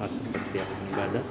istirahat seperti akan ibadah.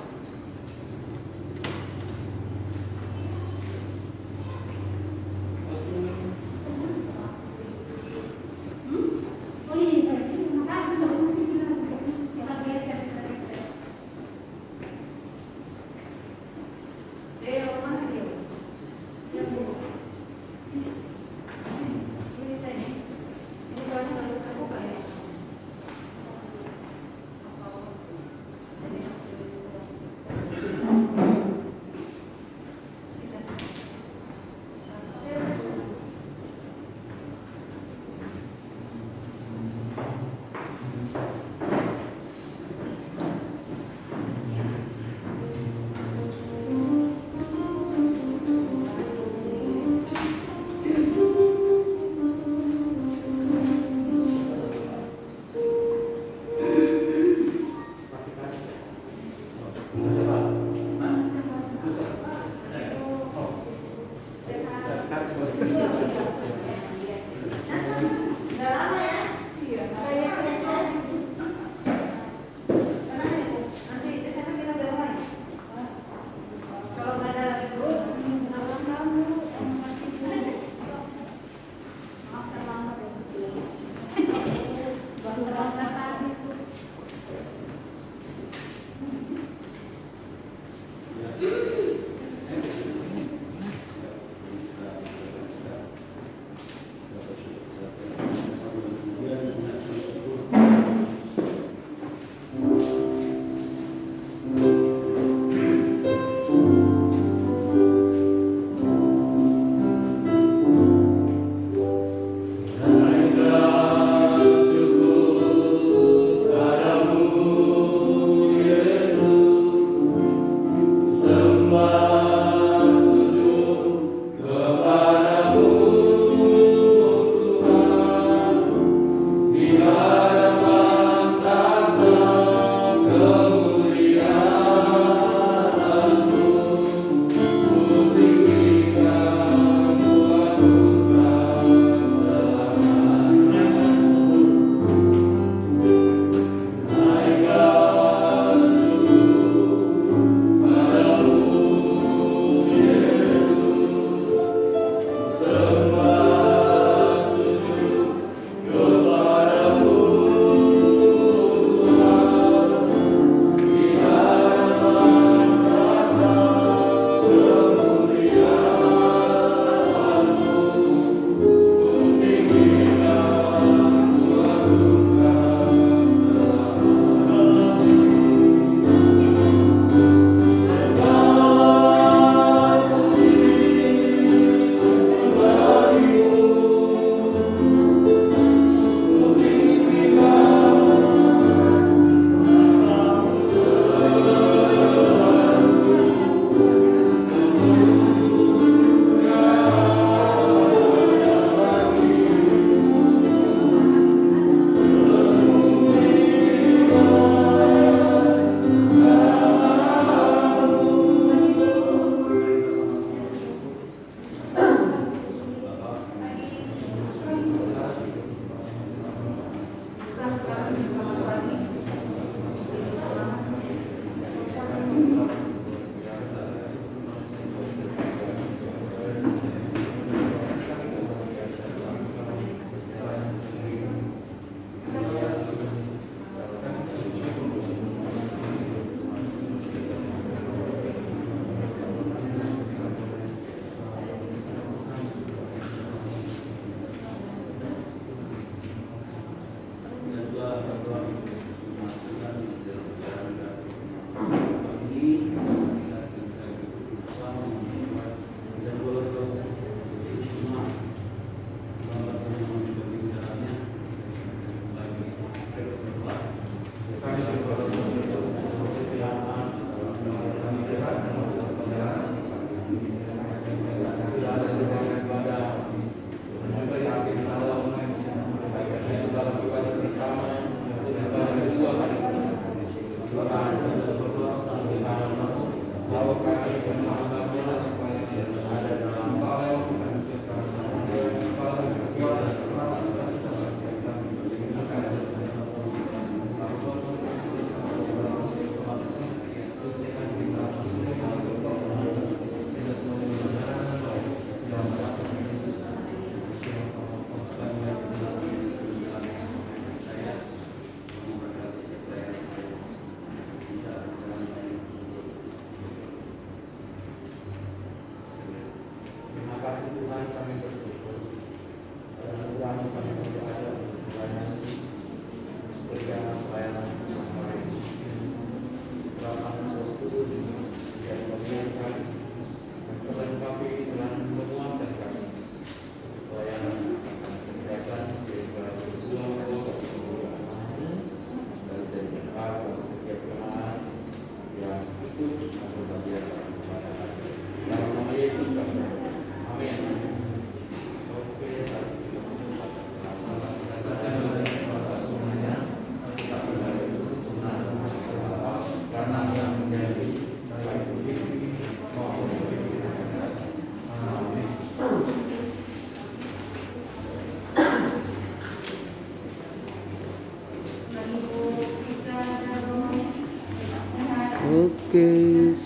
Oke,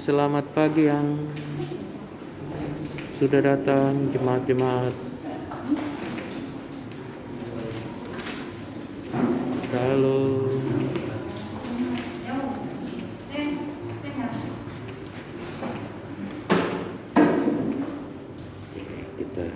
selamat pagi yang sudah datang jemaat-jemaat. Shalom. Kita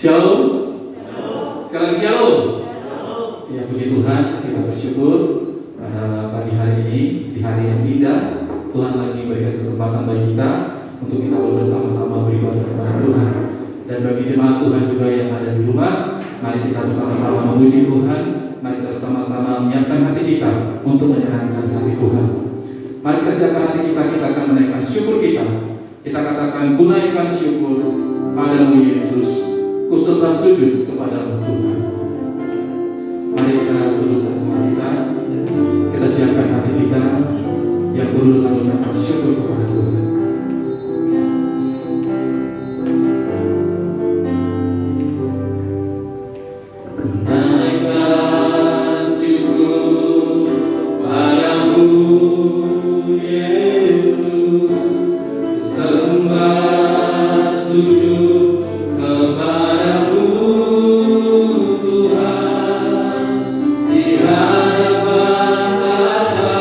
Shalom. Sekali lagi shalom. Ya, puji Tuhan, kita bersyukur pada pagi hari ini, di hari yang indah. Tuhan lagi berikan kesempatan bagi kita untuk kita bersama-sama beribadah kepada Tuhan. Dan bagi jemaat Tuhan juga yang ada di rumah, mari kita bersama-sama memuji Tuhan. Mari kita bersama-sama menyiapkan hati kita untuk menyenangkan hati Tuhan. Mari kita siapkan hati kita, kita akan menaikkan syukur kita. Kita katakan, gunaikan syukur padamu Yesus. Kusutlah sujud kepada Tuhan. Mari kita tundukkan kepala kita. Kita siapkan hati kita yang perlu dengan ucapan syukur kepada Tuhan. Naikkan syukur padamu Yesus. Sembah sujud kepadamu Tuhan, di hadapan tahta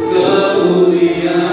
kemuliaan.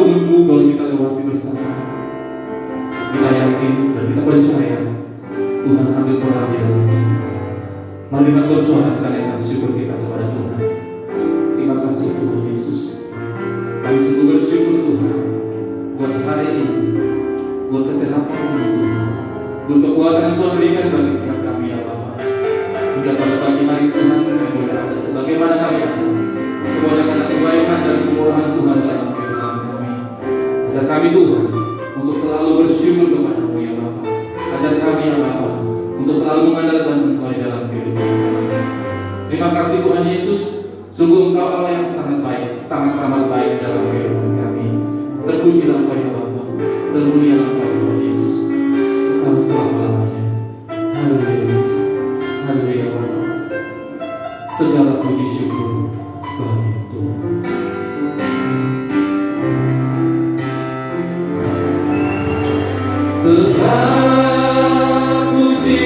menunggu kalau kita lewati bersama. Kita yakin dan kita percaya Tuhan ambil peran di dalamnya. Mari kita bersuara, kita naikkan syukur kita kepada Tuhan. Terima kasih Tuhan Yesus. Kami sungguh bersyukur Tuhan buat hari ini, buat kesehatan Tuhan, buat kekuatan yang Tuhan berikan bagi setiap kami ya Bapa. Hingga pada pagi hari Tuhan kami boleh ada sebagaimana kami ada. Semuanya karena kebaikan dan kemurahan Tuhan dalam kehidupan kami. Ajar kami Tuhan untuk selalu bersyukur kepada-Mu ya Bapa. Ajar kami ya Bapa untuk selalu mengandalkan Engkau di dalam kehidupan kami. Terima kasih Tuhan Yesus. Sungguh Engkau Allah yang sangat baik, sangat amat baik dalam kehidupan kami. Terpujilah Engkau ya Bapa, termulialah Engkau Tuhan Yesus. Engkau selama-lamanya. Haleluya Yesus. Haleluya Bapa. Segala puji syukur bagi Tuhan. Segala puji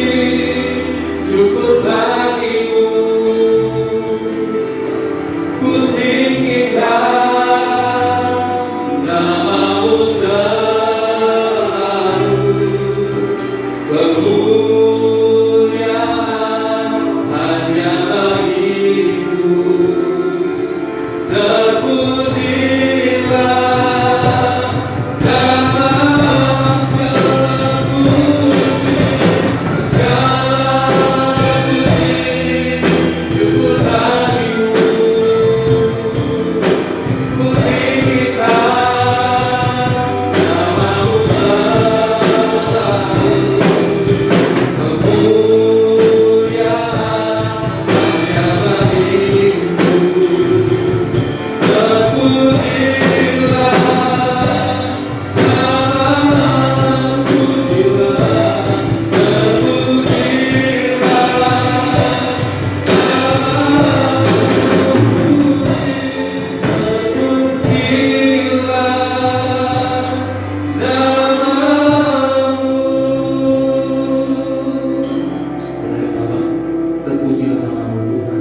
syukur bagi-Mu. Ku tinggikan nama-Mu selalu. Kemuliaan hanya bagi-Mu. Terpujilah nama-Mu Tuhan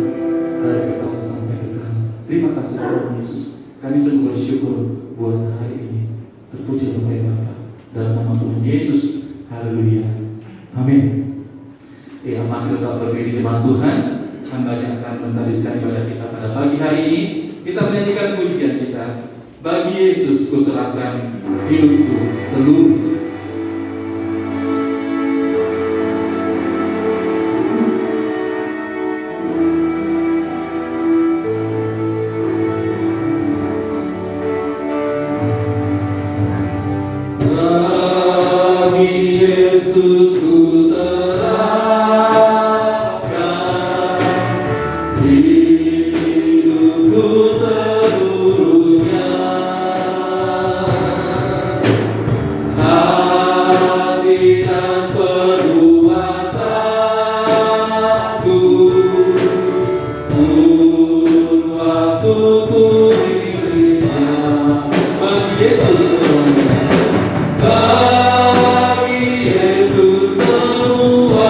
dari kekal sampai kekal. Terima kasih Tuhan Yesus. Kami sungguh bersyukur buat hari ini. Terpujilah Engkau ya Bapa dalam nama Tuhan Yesus. Haleluya. Amin. Ya, masih tetap berdiri jemaat Tuhan. Hamba yang akan mentadiskan ibadah kita pada pagi hari ini. Kita menyanyikan pujian kita. Bagi Yesus kuserahkan hidupku seluruhnya. Yesus ku serahkan hidupku seluruhnya, hati dan perbuatanku, pun waktuku dirinya. Bagi Yesus semuanya.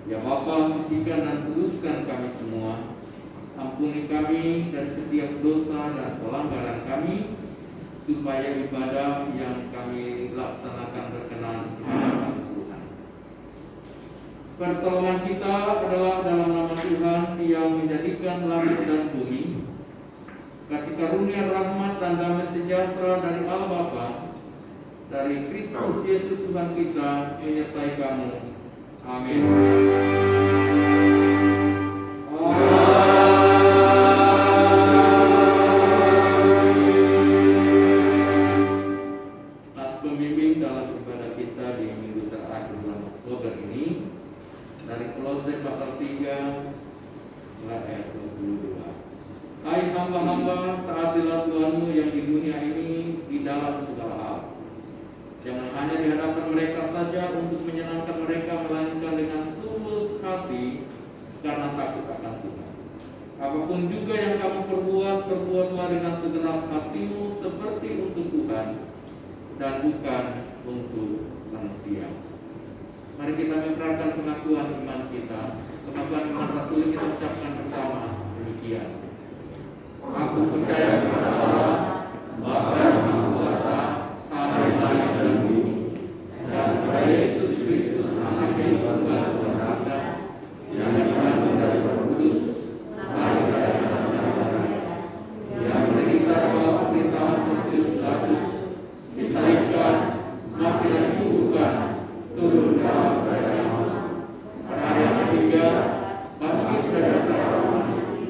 Ya Bapa, sucikan dan kuduskan kami semua. Ampuni kami dari setiap dosa dan pelanggaran kami, supaya ibadah yang kami laksanakan berkenan di hadapan Tuhan. Pertolongan kita adalah dalam nama Tuhan yang menjadikan langit dan bumi. Kasih karunia, rahmat, dan damai sejahtera dari Allah Bapa, dari Kristus Yesus Tuhan kita, menyertai kamu. Amin. Nas pembimbing dalam ibadah kita di minggu terakhir bulan Oktober ini dari Kolose pasal 3 mulai ayat 22. Hai hamba-hamba, taatilah Tuhanmu yang di dunia ini di dalam segala hal. Jangan hanya di hadapan mereka saja untuk menyenangkan mereka, melainkan dengan tulus hati karena takut akan Tuhan. Apapun juga yang kamu perbuat, perbuatlah dengan segenap hatimu seperti untuk Tuhan dan bukan untuk manusia. Mari kita mengikrarkan pengakuan iman kita. Pengakuan iman rasul kita ucapkan bersama demikian. Aku percaya kepada Allah, Bapa yang Maha Kuasa, Allah langit dan bumi, dan kepada Yesus Kristus, Anak yang Tunggal Bapa, yang dikandung dari Roh Kudus, lahir dari Maria, yang menderita dalam pemerintahan Pontius Pilatus, disalibkan, mati dan dikuburkan, turun dalam kerajaan Allah. Pada hari yang ketiga, bangkit dari antara orang mati,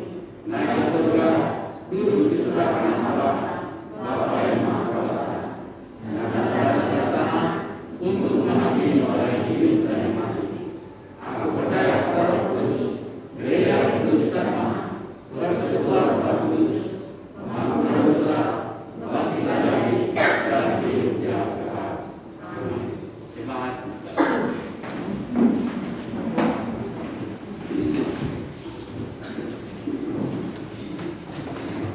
naik ke surga, duduk di sebelah kanan Allah, Bapa yang Maha Kuasa, dan akan datang sana untuk menghakimi orang yang hidup dan yang mati. Aku percaya pada Roh Kudus, Gereja kudus dan Maha, bersekutulah Roh Kudus, mengampuni dosa, kebangkitan dari dan hidup yang kekal. Amin. Terima kasih.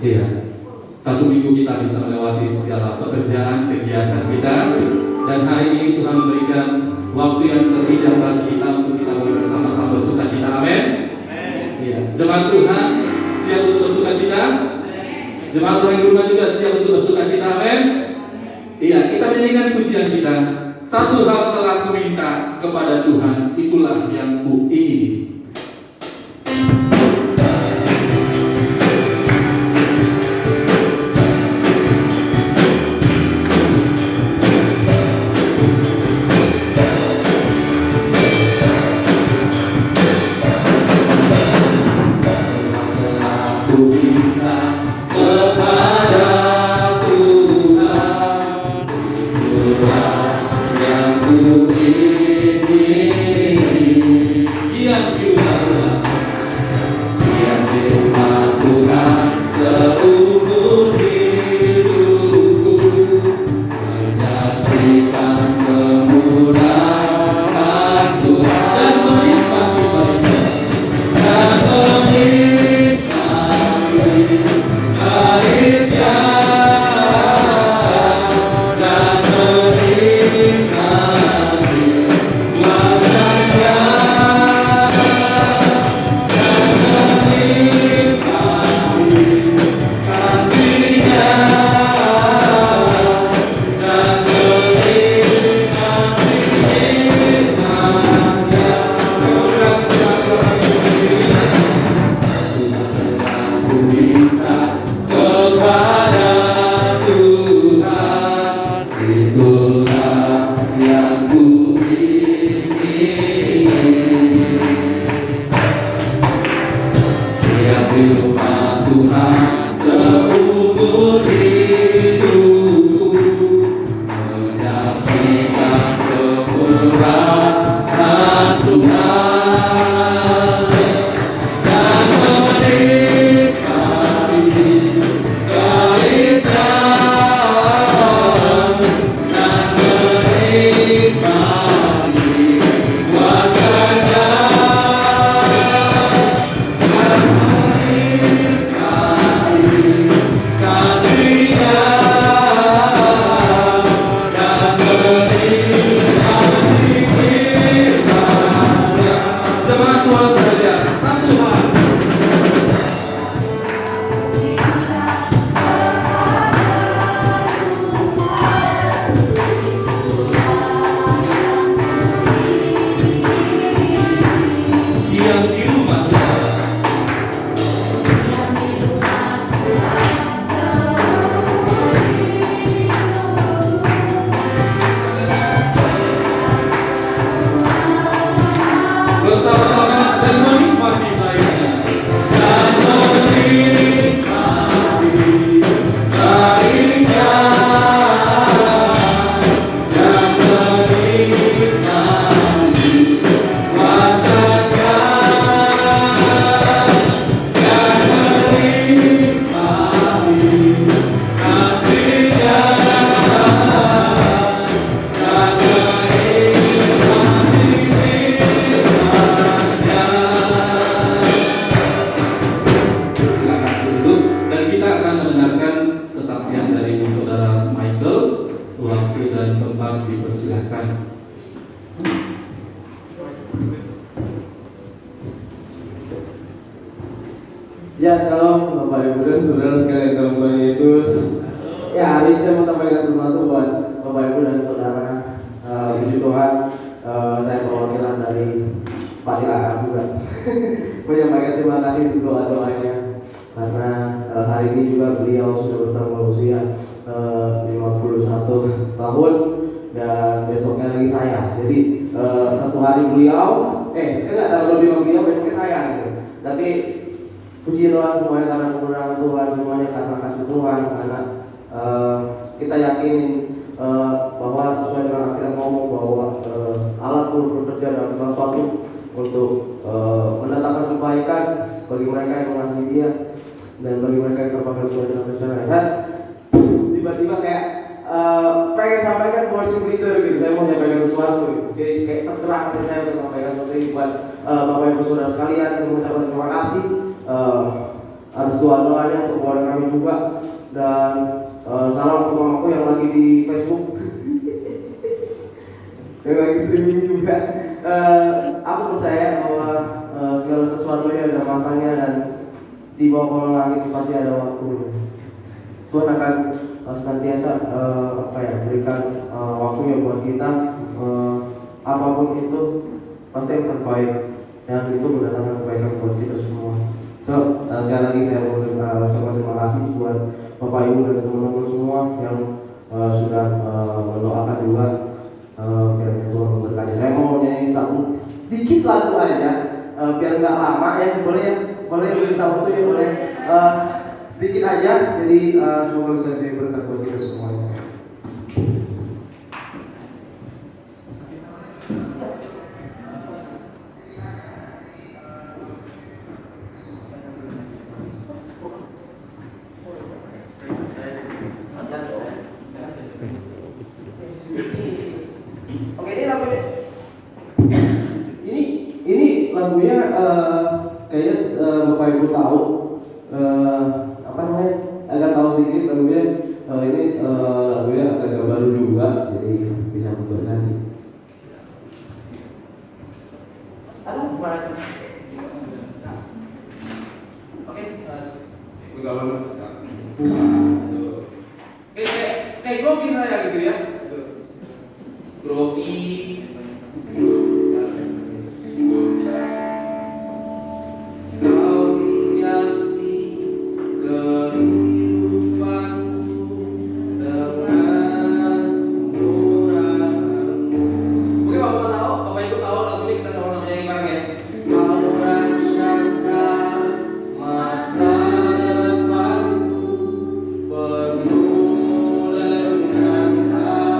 Iya, satu minggu kita bisa melewati segala pekerjaan, kegiatan kita, dan hari ini Tuhan memberikan waktu yang terindah bagi kita untuk kita bersama-sama bersuka cita. Amin. Iya, jemaat Tuhan siap untuk bersuka cita. Jemaat Tuhan di rumah juga siap untuk bersuka cita. Amin. Iya, kita menyanyikan pujian kita. Satu hal telah kuminta kepada Tuhan, itulah yang kuingini. Ya, shalom Bapak Ibu dan Saudara sekalian dalam Tuhan Yesus. Ya, hari ini saya mau sampaikan sesuatu buat Bapak Ibu dan Saudara. Puji Tuhan, saya perwakilan dari Pak Ilham juga. Menyampaikan terima kasih untuk doa-doanya, karena hari ini juga beliau sudah bertambah usia 51 tahun dan besoknya lagi saya. Jadi satu hari beliau, kalau lima beliau besoknya saya gitu. Tapi puji Tuhan semuanya karena kebenaran Tuhan, semuanya karena kasih Tuhan, karena kita yakin bahwa sesuai dengan Alkitab ngomong bahwa Allah turut bekerja dalam sesuatu untuk mendatangkan kebaikan bagi mereka yang mengasihi Dia dan bagi mereka yang terpanggil sesuai dengan rencananya. Saya tiba-tiba kayak pengen sampaikan worship leader gitu, saya mau menyampaikan sesuatu gitu. Jadi kayak tergerak hati saya untuk menyampaikan sesuatu ini buat Bapak Ibu Saudara sekalian. Saya mengucapkan terima kasih atas doa-doanya untuk keluarga kami juga, dan salam untuk mamaku yang lagi di Facebook yang lagi streaming juga. Aku percaya bahwa segala sesuatunya ada masanya, dan di bawah kolong langit pasti ada waktu. Tuhan akan senantiasa berikan waktunya buat kita, apapun itu pasti yang terbaik, dan itu mendatangkan kebaikan buat kita semua. So, sekali lagi saya mau ucapkan terima kasih buat Bapak Ibu dan teman-teman semua yang sudah mendoakan juga. Kiranya Tuhan memberkati. Saya mau nyanyi satu sedikit lagu aja, biar nggak lama ya. Boleh minta waktu ya, boleh sedikit aja. Jadi semoga bisa jadi berkat buat kita semuanya. Oke, ini lagunya. Ini lagunya kayaknya Bapak Ibu tahu, apa namanya? Agak tahu sedikit lagunya. Ini lagunya agak baru juga, jadi bisa memberkati. Aduh, mana sih? Oke, kayak gue bisa ya gitu ya. Grogi kau hiasi kehidupanku dengan murahmu. Mungkin Bapak Ibu tahu lagu ini, kita sama-sama nyanyi bareng ya. Kau rancangkan masa depanku penuh dengan harapan.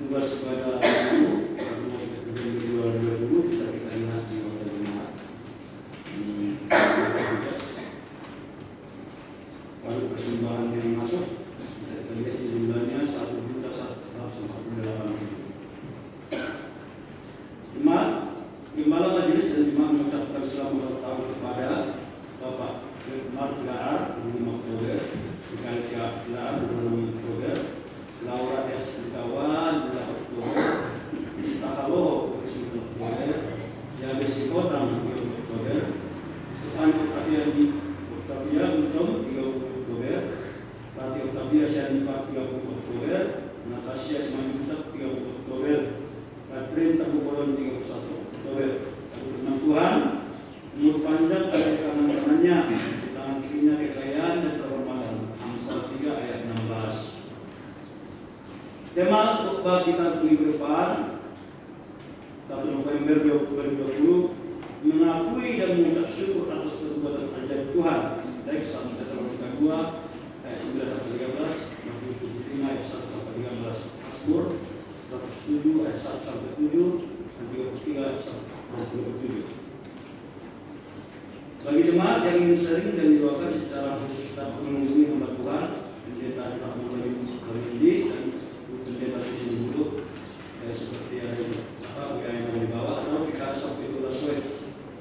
tugas kepada guru karena kita kerja di luar guru bisa kita lihat di hotel jemaat. Tugas kalau persembahan yang masuk bisa kita lihat jumlahnya 1.148.000. Jemaat, Gembala Majelis dan Jemaat mengucapkan selamat tahun kepada Bapak Mark Laar 5 Oktober, Mikael Laar 26 Oktober, Laura S. Kawan 2 Oktober, Istahalo 9 Oktober, Yabes Kodang 3 Oktober, Stefan Octavia Untung 3 Oktober, Rati Octavia Syanifat 30 Oktober, Natasha Semanjutak 30 Oktober, Katrin Tabukolon 31 Oktober. Firman Tuhan, umur panjang pada tangan-tangannya, di tangan kirinya kekayaan dan kehormatan. Amsal 3 ayat 16. Tema khotbah kita minggu depan 1 November 2020 mengakui dan mengucap syukur atas perbuatan ajaib Tuhan. Baik 1 Tesalonika 2 ayat 9 sampai 13, Matius 25 ayat 1 sampai 13, Mazmur 107 ayat 1 sampai 7 dan 33 ayat 1 sampai 27. Bagi jemaat yang ingin sering dan didoakan secara khusus dapat menghubungi hamba Tuhan Pendeta Rahmat Barindi dan Pendeta Susi Dulu seperti yang ada di bawah atau PKS sampai itu Laswet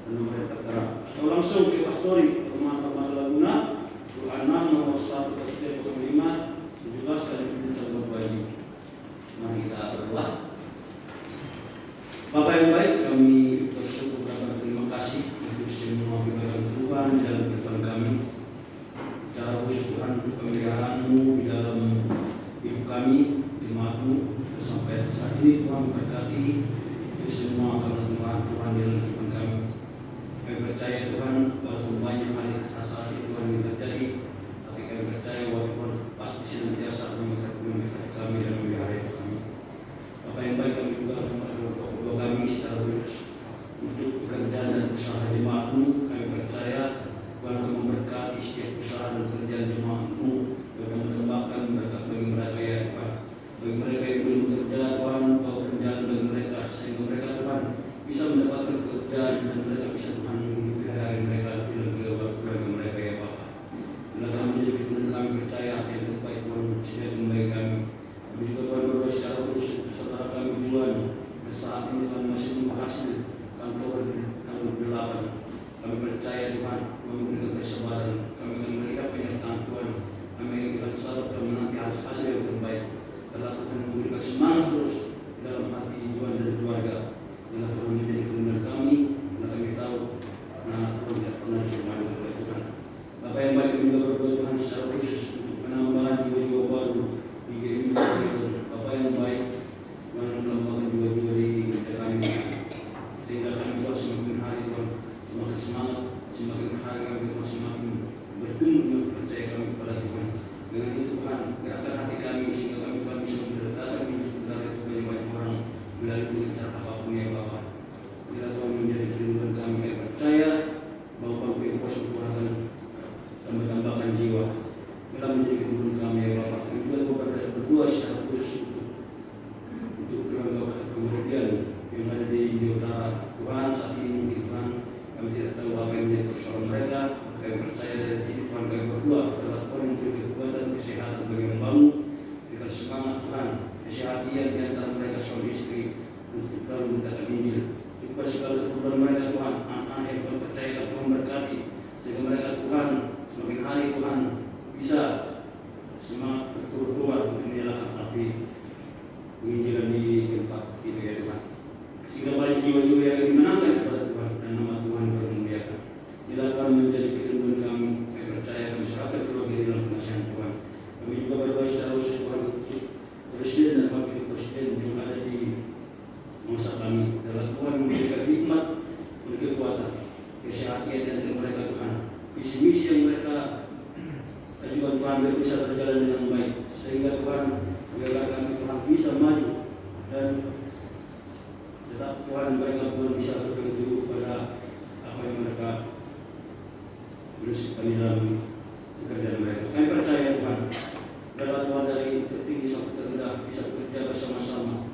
dan nomor yang tertera atau langsung ke Pastori Rumah Taman Laguna Quran 6 nomor 1 05 17 dan 17 bagi. Mari kita berdoa. Bapak yang baik, kami bersyukur dan berterima kasih untuk semua firman Tuhan dan firman kami. Secara khusus Tuhan untuk pemeliharaan-Mu di dalam hidup kami, jemaat-Mu sampai saat ini. Tuhan berkati itu semua karena Tuhan di dalam firman kami. Kami percaya Tuhan walaupun banyak hal saat itu Tuhan yang terjadi, tapi kami percaya bahwa Tuhan pasti senantiasa memberkati kami dan memelihara kami. Bapak yang baik, kami juga berdoa kami secara khusus untuk pekerjaan dan usaha jemaat-Mu. Kami percaya Tuhan akan memberkati setiap usaha dan pekerjaan jemaat-Mu dan menambahkan berkat bagi mereka ya Tuhan. Bagi mereka yang belum bekerja Tuhan, Kau kerjaan bagi mereka sehingga mereka Tuhan bisa mendapatkan pekerjaan dan mereka bisa Tuhan menghidupi hari mereka dengan keluarga mereka ya Bapak. Bila kami menjadi keturunan kami percaya yang terbaik Tuhan menciptakan kembali kami. Kami juga Tuhan berdoa secara khusus saudara kami Tuhan saat ini Tuhan masih membahas kantor 8. Kami percaya Tuhan memberikan kesabaran. Kami akan melihat penyertaan Tuhan. Kami akan selalu menanti hasil yang terbaik. Karena Tuhan memberikan semangat terus dalam hati Tuhan dan keluarga. Karena Tuhan menjadi keturunan kami. Karena kami tahu anak Tuhan tidak pernah dipermalukan oleh Tuhan. Bapak yang baik, kami juga berdoa Tuhan secara khusus untuk penambahan jiwa-jiwa baru di GMI. Bapak yang baik, Tuhan menambahkan jiwa-jiwa di kami sehingga kami Tuhan semakin hari Tuhan semakin semangat, semakin hari kami Tuhan semakin bertumbuh percaya kami kepada Tuhan. Dengan itu Tuhan gerakkan hati kami sehingga kami Tuhan bisa mendekatkan hidup dari banyak orang melalui cara apapun ya Bapak. Bila Tuhan menjadi keturunan kami, kami percaya bahwa Kami kuasa Tuhan akan tambah-tambahkan jiwa. Bila menjadi keturunan kami ya Bapak. Kami juga berdua secara khusus untuk kemudian yang ada di utara Tuhan saat ini Tuhan. Kami tidak tahu apa yang menjadi persoalan mereka. Kami percaya dari sini Tuhan kami berdoa adalah Tuhan memberi kekuatan kesehatan bagi membangun, berikan semangat Tuhan, kesehatan di antara mereka suami istri untuk selalu memberitakan Injil. Supaya segala kebutuhan mereka Tuhan, anak-anak yang Tuhan percaya Tuhan berkati sehingga mereka Tuhan semakin hari Tuhan bisa semangat berkeluar untuk menyalakan api penginjilan di tempat itu ya Tuhan. Sehingga banyak jiwa-jiwa yang dimenangkan kepada Tuhan dan nama Tuhan bermuliakan. Bila Tuhan menjadi keturunan kami, kami percaya kami serahkan keluarga di dalam kasihan Tuhan. Kami juga berdoa secara khusus Tuhan untuk Presiden dan Wakil Presiden yang ada di masa kami. Dalam Tuhan memberikan hikmat, memberi kekuatan, kesehatan dan mereka Tuhan. Visi-misi yang mereka ajukan Tuhan biar bisa berjalan dengan baik. Sehingga Tuhan biarlah kami Tuhan bisa maju dan tetap Tuhan mereka Tuhan bisa berpegang pada apa yang mereka berusaha di dalam pekerjaan mereka. Kami percaya Tuhan, dalam Tuhan dari tertinggi sampai terendah bisa bekerja bersama-sama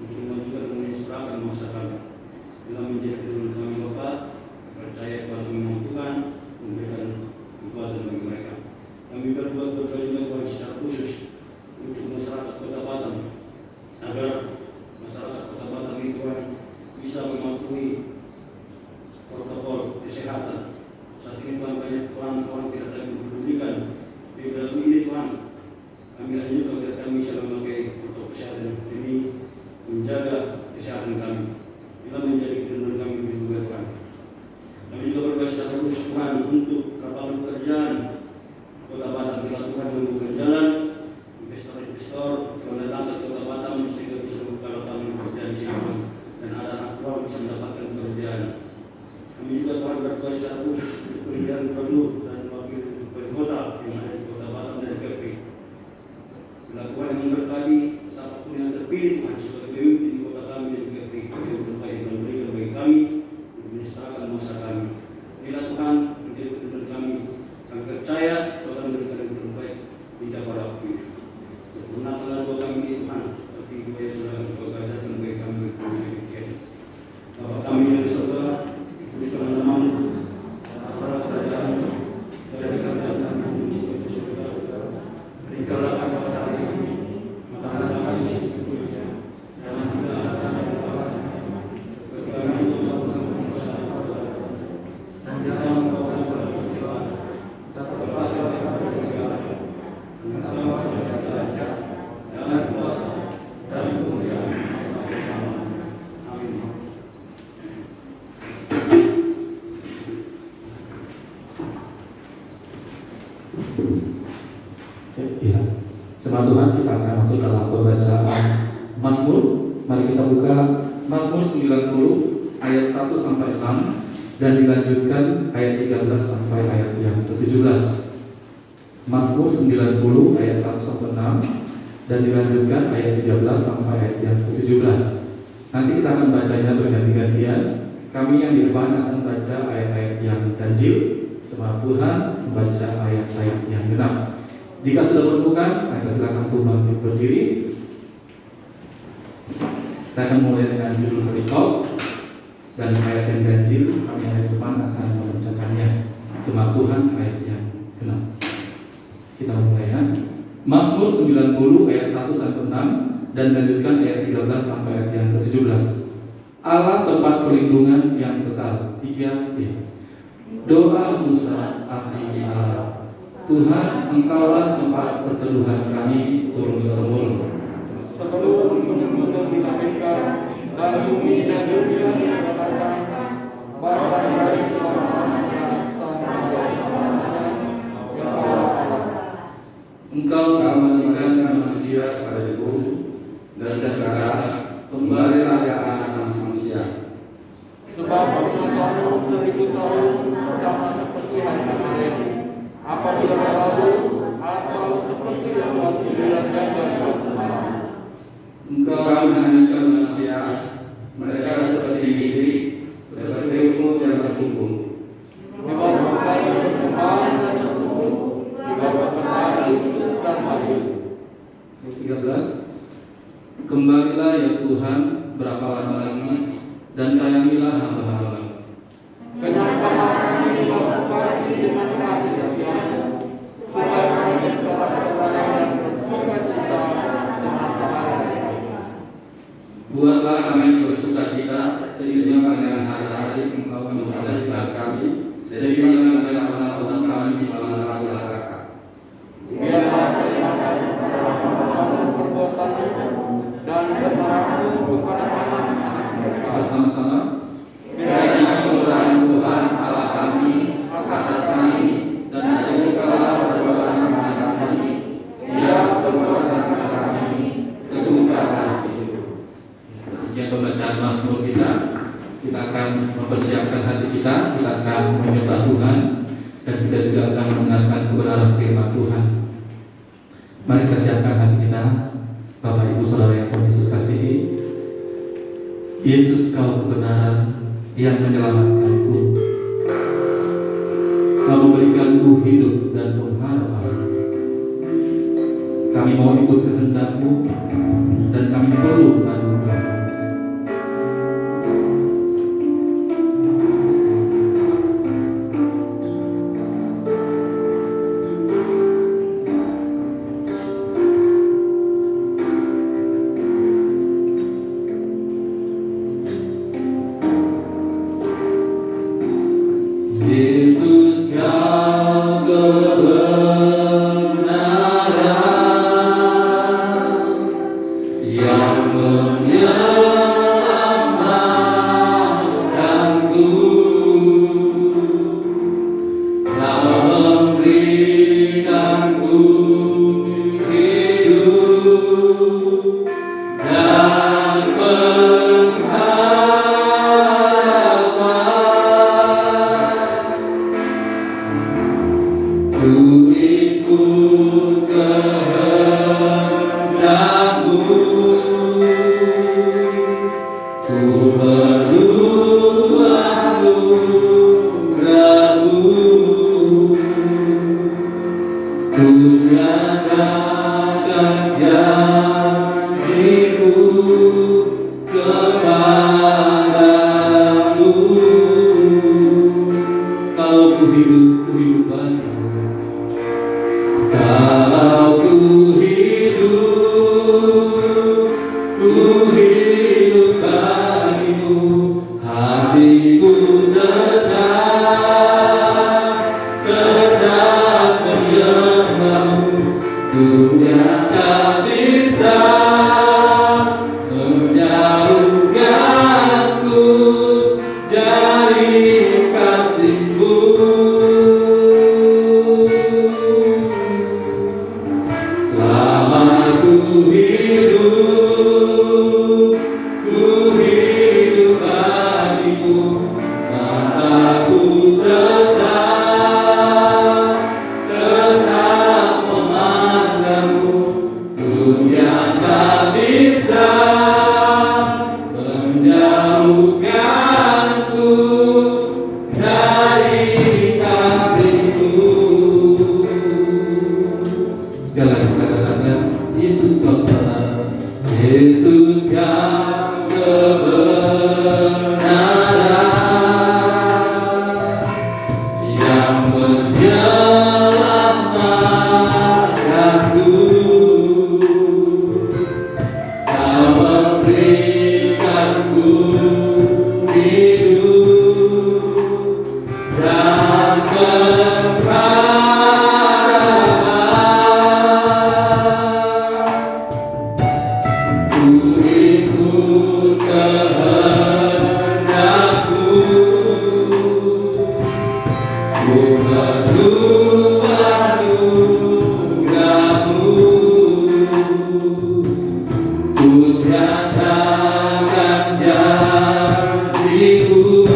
menjaga kesehatan kami. Bila menjadi kebenaran kami juga Tuhan. Kami juga berdoa secara khusus Tuhan untuk kapal pekerjaan Kota Batam. Bila Tuhan membuka jalan, investor-investor yang datang ke Kota Batam sehingga bisa membuka lapangan pekerjaan di sini dan ada anak buah bisa mendapatkan pekerjaan. Kami juga Tuhan berdoa secara khusus untuk pemilihan gubernur dan wakil wali kota yang ada di Kota Batam dan Kepri. Bila Tuhan yang memberkati siapapun yang terpilih Tuhan sebagai pemimpin di kota kami dan Kepri yang terbaik dan berikan bagi kami untuk menyesuaikan masa kami. Bila Tuhan menjadi kebenaran kami percaya Tuhan memberikan yang terbaik di Jawa Barat. Sempurnakanlah doa kami ini Tuhan seperti doa yang sudah Engkau ajarkan bagi kami demikian. Bapa kami yang di surga, dikuduskanlah namamu, datanglah kerajaanmu, jadikanlah kami seperti surga. Berikanlah kami pada hari ini makanan kami secukupnya, dan tidak atas kami bagi kami untuk melakukan kesalahan dan jangan membawa kami pada pencobaan, tapi lepaskan kami dari segala dan kuasa dan kemuliaan. Amin. Ya, jemaat Tuhan, kita akan masuk dalam pembacaan Mazmur. Mari kita buka Mazmur 90 ayat 1 sampai 6 dan dilanjutkan ayat 13 sampai ayat yang ke-17. Mazmur 90 ayat 1 sampai 6 dan dilanjutkan ayat 13 sampai ayat yang ke-17. Nanti kita akan bacanya berganti-gantian. Kami yang di depan akan baca ayat-ayat yang ganjil, jemaat Tuhan membaca ayat-ayat yang genap. Jika sudah berbuka, maka silakan untuk bangkit berdiri. Saya akan mulai dengan judul perikop dan ayat yang ganjil. Kami yang di depan akan membacakannya. Jemaat Tuhan ayat yang genap. Kita mulai ya. Mazmur 90 ayat 1 sampai 6 dan lanjutkan ayat 13 sampai ayat yang ke-17. Allah tempat perlindungan yang kekal. 3 ya. Doa Musa abdi Allah. Tuhan, Engkaulah tempat perteduhan kami turun-temurun. Sebelum gunung-gunung dilahirkan dan bumi dan dunia diciptakan, Bapa dari selamanya sampai selamanya, ya Allah. Engkau kembalikan manusia pada bumi dan berkata, kembalilah ya anak manusia. Sebab pengetahuan 1000 tahun sama seperti hari kemarin, apabila berlalu atau seperti sesuatu diranjakan di waktu malam. Engkau menghanyutkan manusia, mereka seperti biji, seperti rumput yang terkumpul. Di bawah petani berkembang dan tumbuh, di bawah petani dan maju. 13. Kembalilah ya Tuhan, berapa lama lagi, dan sayangilah hamba-hamba. Kenapa kami dilakukan dengan kasih setiamu, supaya kami bersorak-sorai dan bersuka cita semasa hari. Buatlah kami bersuka cita seiring dengan hari-hari Engkau menghadapkan kami, seiring dengan pengetahuan kami di malam malapetaka. Biarlah kelihatan kepada perbuatan dan kesalahanmu kepada anak-anak mereka. Bersama-sama, kiranya kemurahan Tuhan Allah kami atas kami dan menjadikanlah perbuatan kami, ya perbuatan kami, teguhkanlah hidup. Demikian pembacaan Mazmur kita akan mempersiapkan hati kita akan menyembah Tuhan, dan kita juga akan mendengarkan kebenaran firman Tuhan. Mari kita siapkan hati kita, Bapak Ibu Saudara yang Tuhan Yesus kasihi. Yesus, Kau kebenaran yang menyelamatkanku. Kau memberikanku hidup dan pengharapan. Kami mau ikut kehendak-Mu dan kami perlu anugerah. Yesus, Kau kebenaran hidup bagimu, hatiku tetap menyembahmu. Dunia tak bisa menjauhkanku dari kasih-Mu. Selama ku hidup bagimu, mataku tetap memandangmu. Dunia tak bisa menjauhkanku dari kasih-Mu. Sekali lagi katakan, Yesus kau benar, Yesus kau kebenaran yang menyelamatkanku. Kau memberikanku hidup dan ku ikut kehendak-Mu, ku berdoa anugerah-Mu, ku nyatakan janji-Mu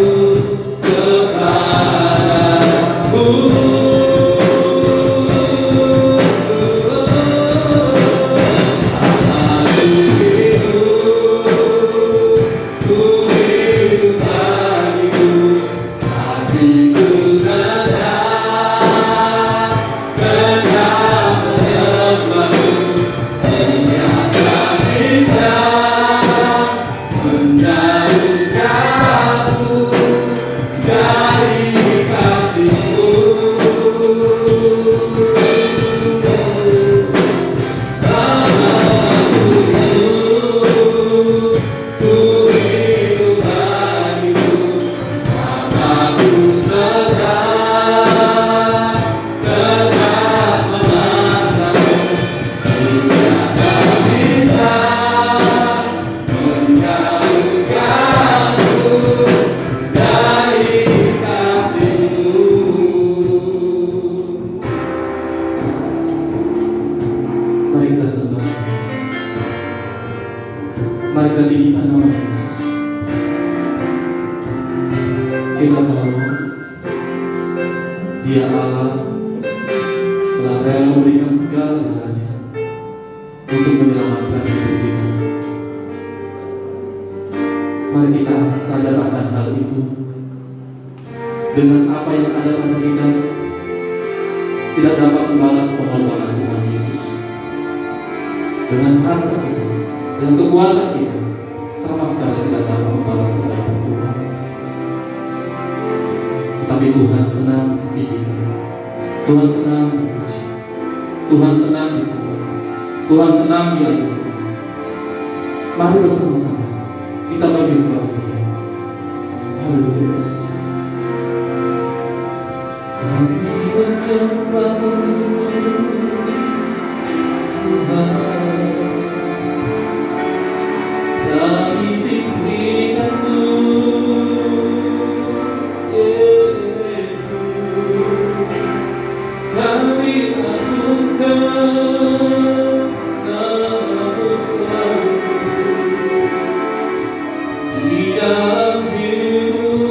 kepadamu. Mari kita sembah, mari kita tinggikan nama Yesus. Kita tahu Dia Allah telah rela memberikan segala-galanya untuk menyelamatkan hidup kita. Mari kita sadar akan hal itu. Dengan apa yang ada pada kita tidak dapat membalas pengorbanan Tuhan Yesus. Dengan harta kita, dengan kekuatan kita, sama sekali tidak dapat membalas kebaikan Tuhan. Tetapi Tuhan senang ditinggikan, Tuhan senang dipuji, Tuhan senang disembah, Tuhan senang diagungkan. Mari bersama-sama kita menyembah Dia. Haleluya. Kami menyembah-Mu, Tuhan. Kami tinggikan-Mu, Yesus. Kami agungkan nama-Mu selalu di dalam hidup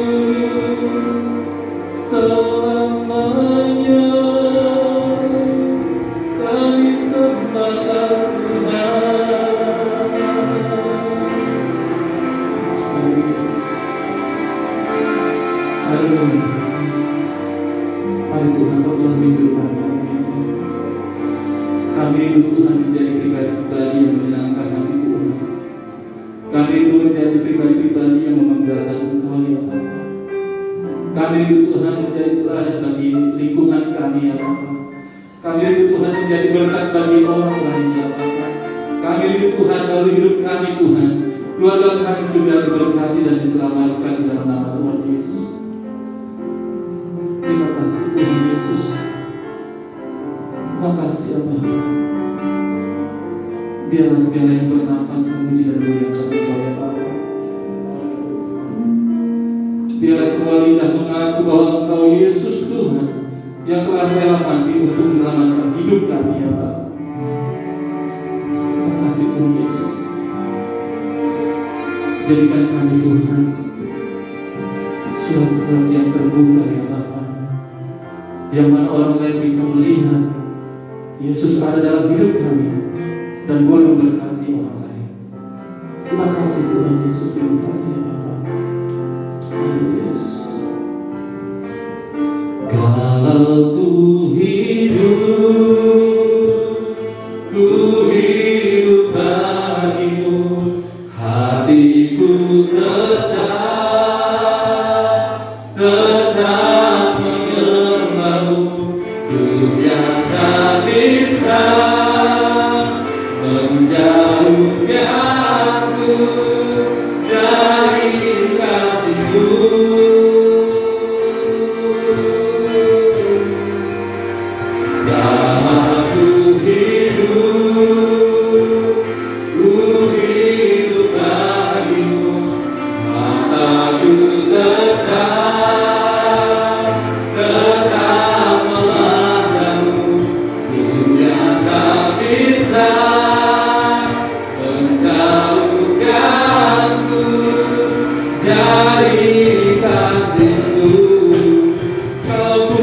selamanya. Kami sembah Tuhan. Mari Tuhan berdoa kehidupan kami. Kami rindu Tuhan menjadi pribadi-pribadi yang menyenangkan hati Tuhan. Kami rindu menjadi pribadi-pribadi yang membanggakan Engkau ya Bapa. Kami rindu Tuhan menjadi teladan bagi lingkungan kami ya Bapa. Kami rindu Tuhan menjadi berkat bagi orang lain ya Bapa. Kami rindu Tuhan dalam hidup kami Tuhan Keluarga kami juga diberkati dan diselamatkan dalam nama Tuhan Yesus. Terima kasih Tuhan Yesus. Terima kasih ya Bapa. Biarlah segala yang bernafas memuji dan memuliakan Engkau ya Bapa. Biarlah semua lidah mengaku bahwa Engkau Yesus Tuhan yang telah rela mati untuk menyelamatkan hidup kami ya Bapa. Terima kasih Tuhan Yesus. Jadikan kami Tuhan surat-surat yang terbuka ya Bapa, yang mana orang lain bisa melihat Yesus ada dalam hidup kami dan boleh memberkati orang lain. Terima kasih Tuhan Yesus, terima kasih ya Bapa. Amin Yesus. Kalau ku hidup bagimu, hatiku tetap menyembahmu. Dunia tak bisa menjauhkanku dari kasih-Mu. Selama ku hidup bagimu, mataku tetap memandangmu. Dunia tak bisa menjauhkanku dari kasih-Mu. Kalau ku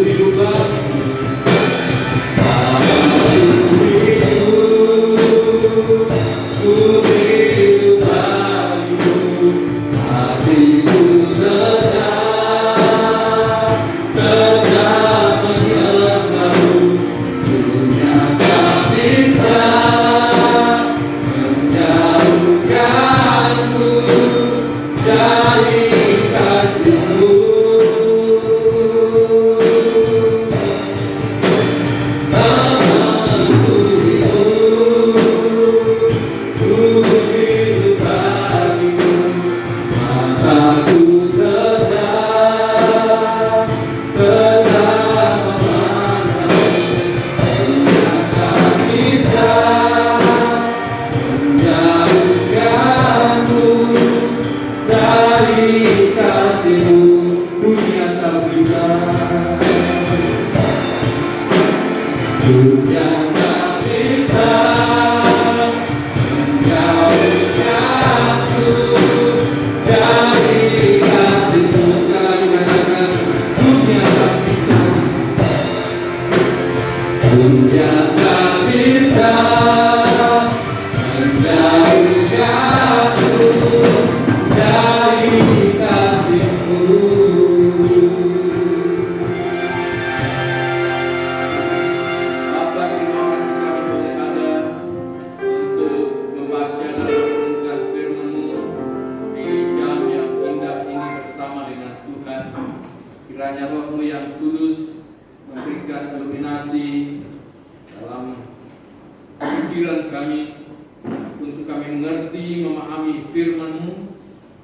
hidup bagimu, ku hidup bagimu, hatiku tetap menyembahmu. Dunia tak bisa menjauhkanku dari kasih-Mu. Dunia tak bisa menjauhkanku dari kasih-Mu. Sekali katakan, dunia tak bisa. Dunia tak bisa menjauhkanku dari kasih-Mu. Bapa, terima kasih kami boleh ada untuk membaca dan merenungkan firman-Mu di jam yang indah ini bersama dengan Tuhan. Kiranya Roh-Mu yang kudus memberikan iluminasi dalam pikiran kami untuk kami mengerti, memahami firman-Mu,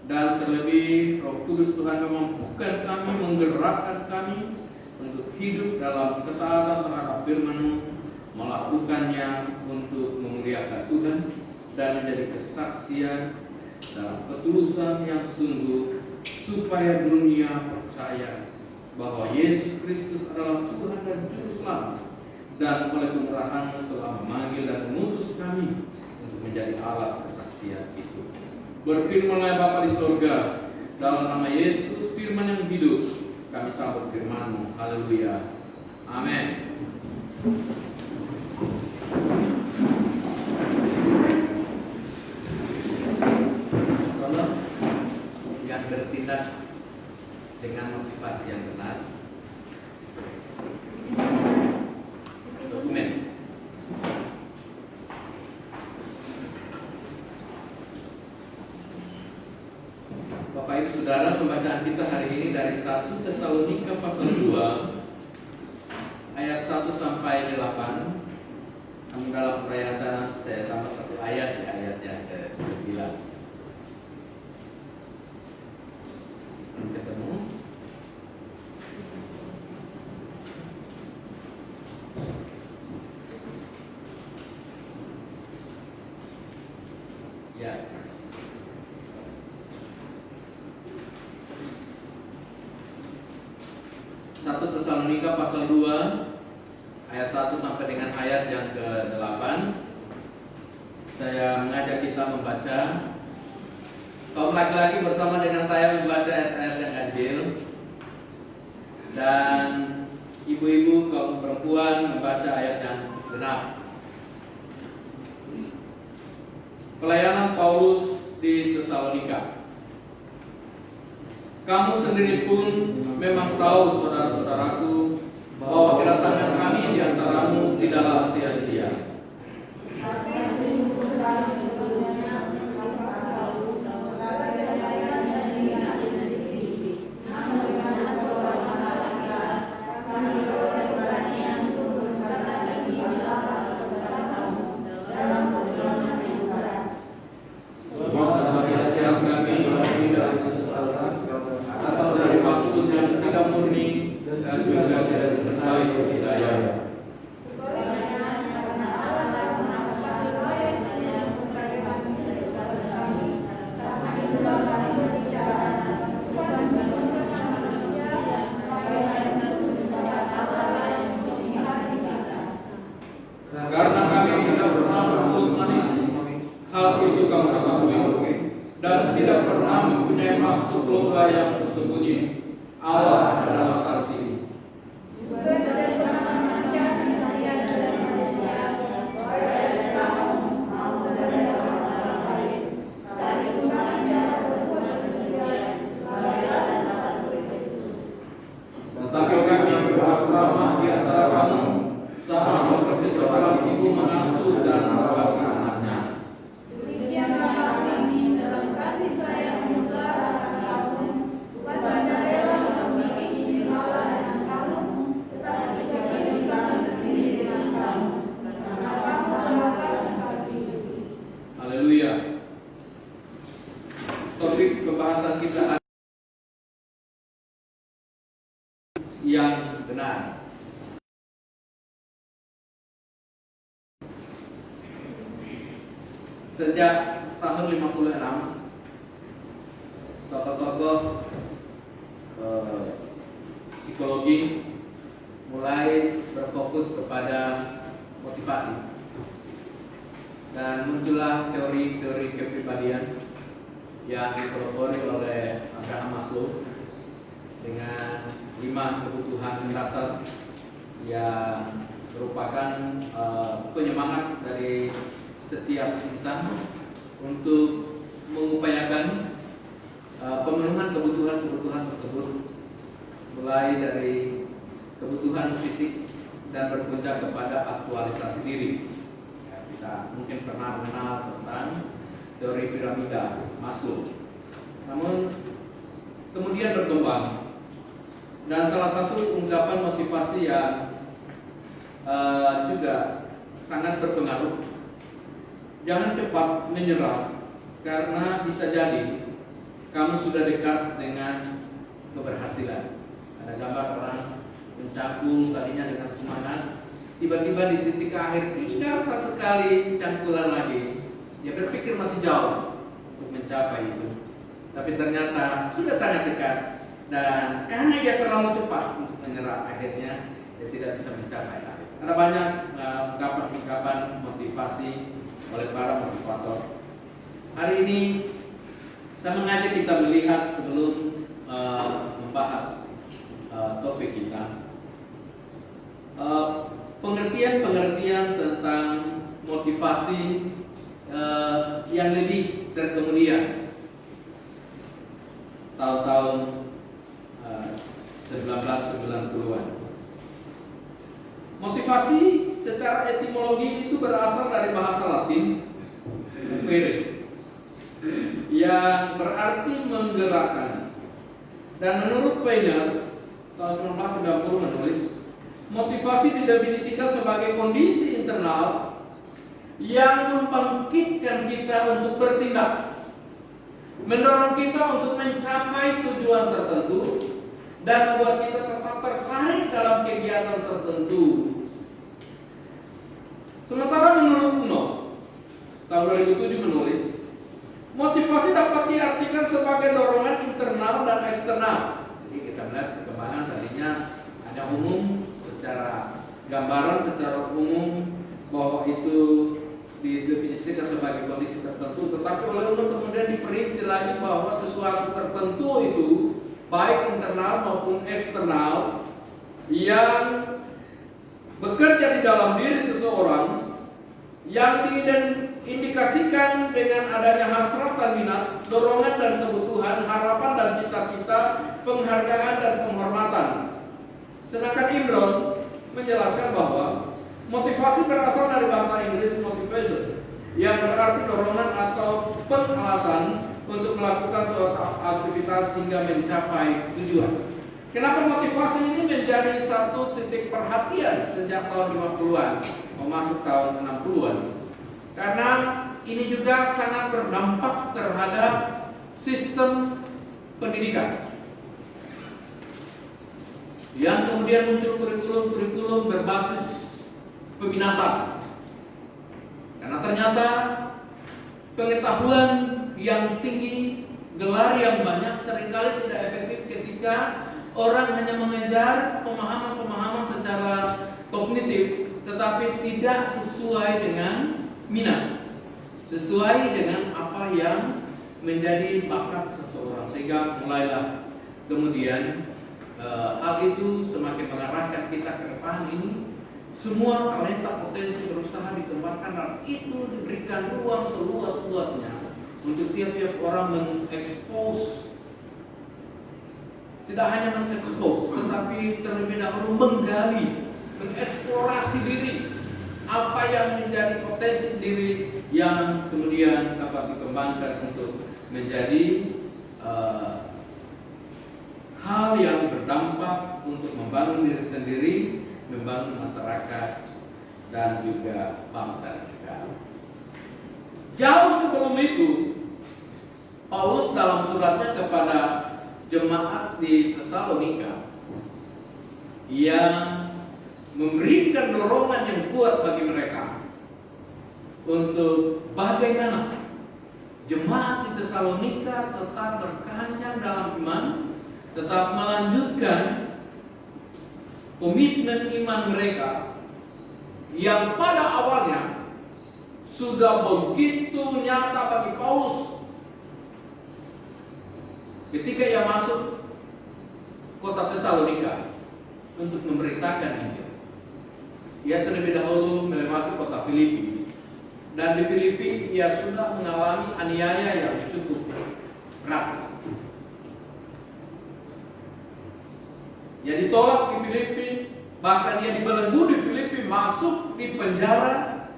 dan terlebih Roh Kudus Tuhan memampukan kami, menggerakkan kami untuk hidup dalam ketaatan terhadap firman-Mu, melakukannya untuk memuliakan Tuhan dan menjadi kesaksian dalam ketulusan yang sungguh, supaya dunia percaya bahwa Yesus Kristus adalah Tuhan dan Juru Selamat, dan oleh kemurahan-Mu telah memanggil dan mengutus kami untuk menjadi alat kesaksian itu. Berfirmanlah Bapa di sorga, dalam nama Yesus firman yang hidup, kami sambut firman-Mu. Haleluya. Amin. Tolong yang bertindak dengan motivasi yang benar. Dokumen. Bapak Ibu Saudara, pembacaan kita hari ini dari 1 Tesalonika pasal 2 ayat 1 sampai 8. Namun dalam perayaan saya tambah satu ayat, di ayat yang ke-9. 1 Tesalonika pasal 2 ayat 1 sampai dengan ayat yang ke-8. Saya mengajak kita membaca. Kaum laki-laki bersama dengan saya membaca ayat-ayat yang ganjil, dan ibu-ibu kaum perempuan membaca ayat yang genap. Pelayanan Paulus di Tesalonika. Kamu sendiri pun memang tahu, saudara-saudaraku, bahwa kedatangan kami di antaramu tidaklah sia-sia. Nasihat kami tidak atau dari maksud yang tidak murni dan juga tidak disertai kepercayaan. Karena kami tidak pernah bermulut manis, hal itu kamu ketahui, dan tidak pernah mempunyai maksud lomba yang tersembunyi. Allah adalah saksi. Tetapi kami berlaku ramah di antara kamu, sama seperti seorang ibu mengasuh dan merawat anaknya. Haleluya. Topik pembahasan kita yang benar. Sejak tahun 56, tokoh-tokoh psikologi mulai berfokus kepada motivasi, dan muncullah teori-teori kepribadian yang dipelopori oleh Abraham Maslow dengan 5 kebutuhan mendasar yang merupakan penyemangat dari setiap insan untuk mengupayakan pemenuhan kebutuhan-kebutuhan tersebut, mulai dari kebutuhan fisik dan berpuncak kepada aktualisasi diri. Ya, kita mungkin pernah mengenal tentang teori piramida Maslow. Namun kemudian berkembang, dan salah satu ungkapan motivasi yang juga sangat berpengaruh: jangan cepat menyerah, karena bisa jadi kamu sudah dekat dengan keberhasilan. Ada gambar orang mencangkul tadinya dengan semangat, tiba-tiba di titik akhir tinggal 1 kali cangkulan lagi, dia berpikir masih jauh untuk mencapai itu, tapi ternyata sudah sangat dekat, dan karena ia terlalu cepat untuk menyerah, akhirnya dia tidak bisa mencapai. Ada banyak ungkapan-ungkapan motivasi oleh para motivator. Hari ini saya mengajak kita melihat, sebelum membahas topik kita, pengertian-pengertian tentang motivasi yang lebih terkemudian tahun-tahun 1990-an. Motivasi secara etimologi itu berasal dari bahasa Latin movere, yang berarti menggerakkan. Dan menurut Weiner tahun 1990 menulis, motivasi didefinisikan sebagai kondisi internal yang membangkitkan kita untuk bertindak, mendorong kita untuk mencapai tujuan tertentu, dan membuat kita tetap tertarik dalam kegiatan tertentu. Sementara menurut Kuno tahun 2007 menulis, motivasi dapat diartikan sebagai dorongan internal dan eksternal. Jadi kita melihat perkembangan tadinya hanya umum, secara gambaran, secara umum bahwa itu didefinisikan sebagai kondisi tertentu, tetapi oleh Allah kemudian diperinci lagi bahwa sesuatu tertentu itu baik internal maupun eksternal yang bekerja di dalam diri seseorang yang diindikasikan dengan adanya hasrat dan minat, dorongan dan kebutuhan, harapan dan cita-cita, penghargaan dan penghormatan. Sedangkan Imron menjelaskan bahwa motivasi berasal dari bahasa Inggris motivation, yang berarti dorongan atau pengalasan untuk melakukan suatu aktivitas hingga mencapai tujuan. Kenapa motivasi ini menjadi satu titik perhatian sejak tahun 50-an, memasuki tahun 60-an? Karena ini juga sangat berdampak terhadap sistem pendidikan, yang kemudian muncul kurikulum-kurikulum berbasis peminatan. Karena ternyata pengetahuan yang tinggi, gelar yang banyak seringkali tidak efektif ketika orang hanya mengejar pemahaman-pemahaman secara kognitif, tetapi tidak sesuai dengan minat, sesuai dengan apa yang menjadi bakat seseorang. Sehingga mulailah kemudian hal itu semakin mengarahkan kita ke depan ini. Semua talenta potensi berusaha dikembangkan dan itu diberikan ruang seluas-luasnya untuk tiap-tiap orang mengekspos. Tidak hanya mengekspos, tetapi terlebih dahulu menggali, mengeksplorasi diri, apa yang menjadi potensi diri yang kemudian dapat dikembangkan untuk menjadi hal yang berdampak untuk membangun diri sendiri, membangun masyarakat dan juga bangsa dan negara. Jauh sebelum itu, Paulus dalam suratnya kepada jemaat di Tesalonika yang memberikan dorongan yang kuat bagi mereka untuk bagaimana jemaat di Tesalonika tetap berkanjang dalam iman, tetap melanjutkan komitmen iman mereka yang pada awalnya sudah begitu nyata bagi Paulus ketika ia masuk kota Tesalonika untuk memberitakan Injil. Ia terlebih dahulu melewati kota Filipi, dan di Filipi ia sudah mengalami aniaya yang cukup berat. Ia ditolak di Filipi, bahkan ia dibelenggu di Filipi, masuk di penjara.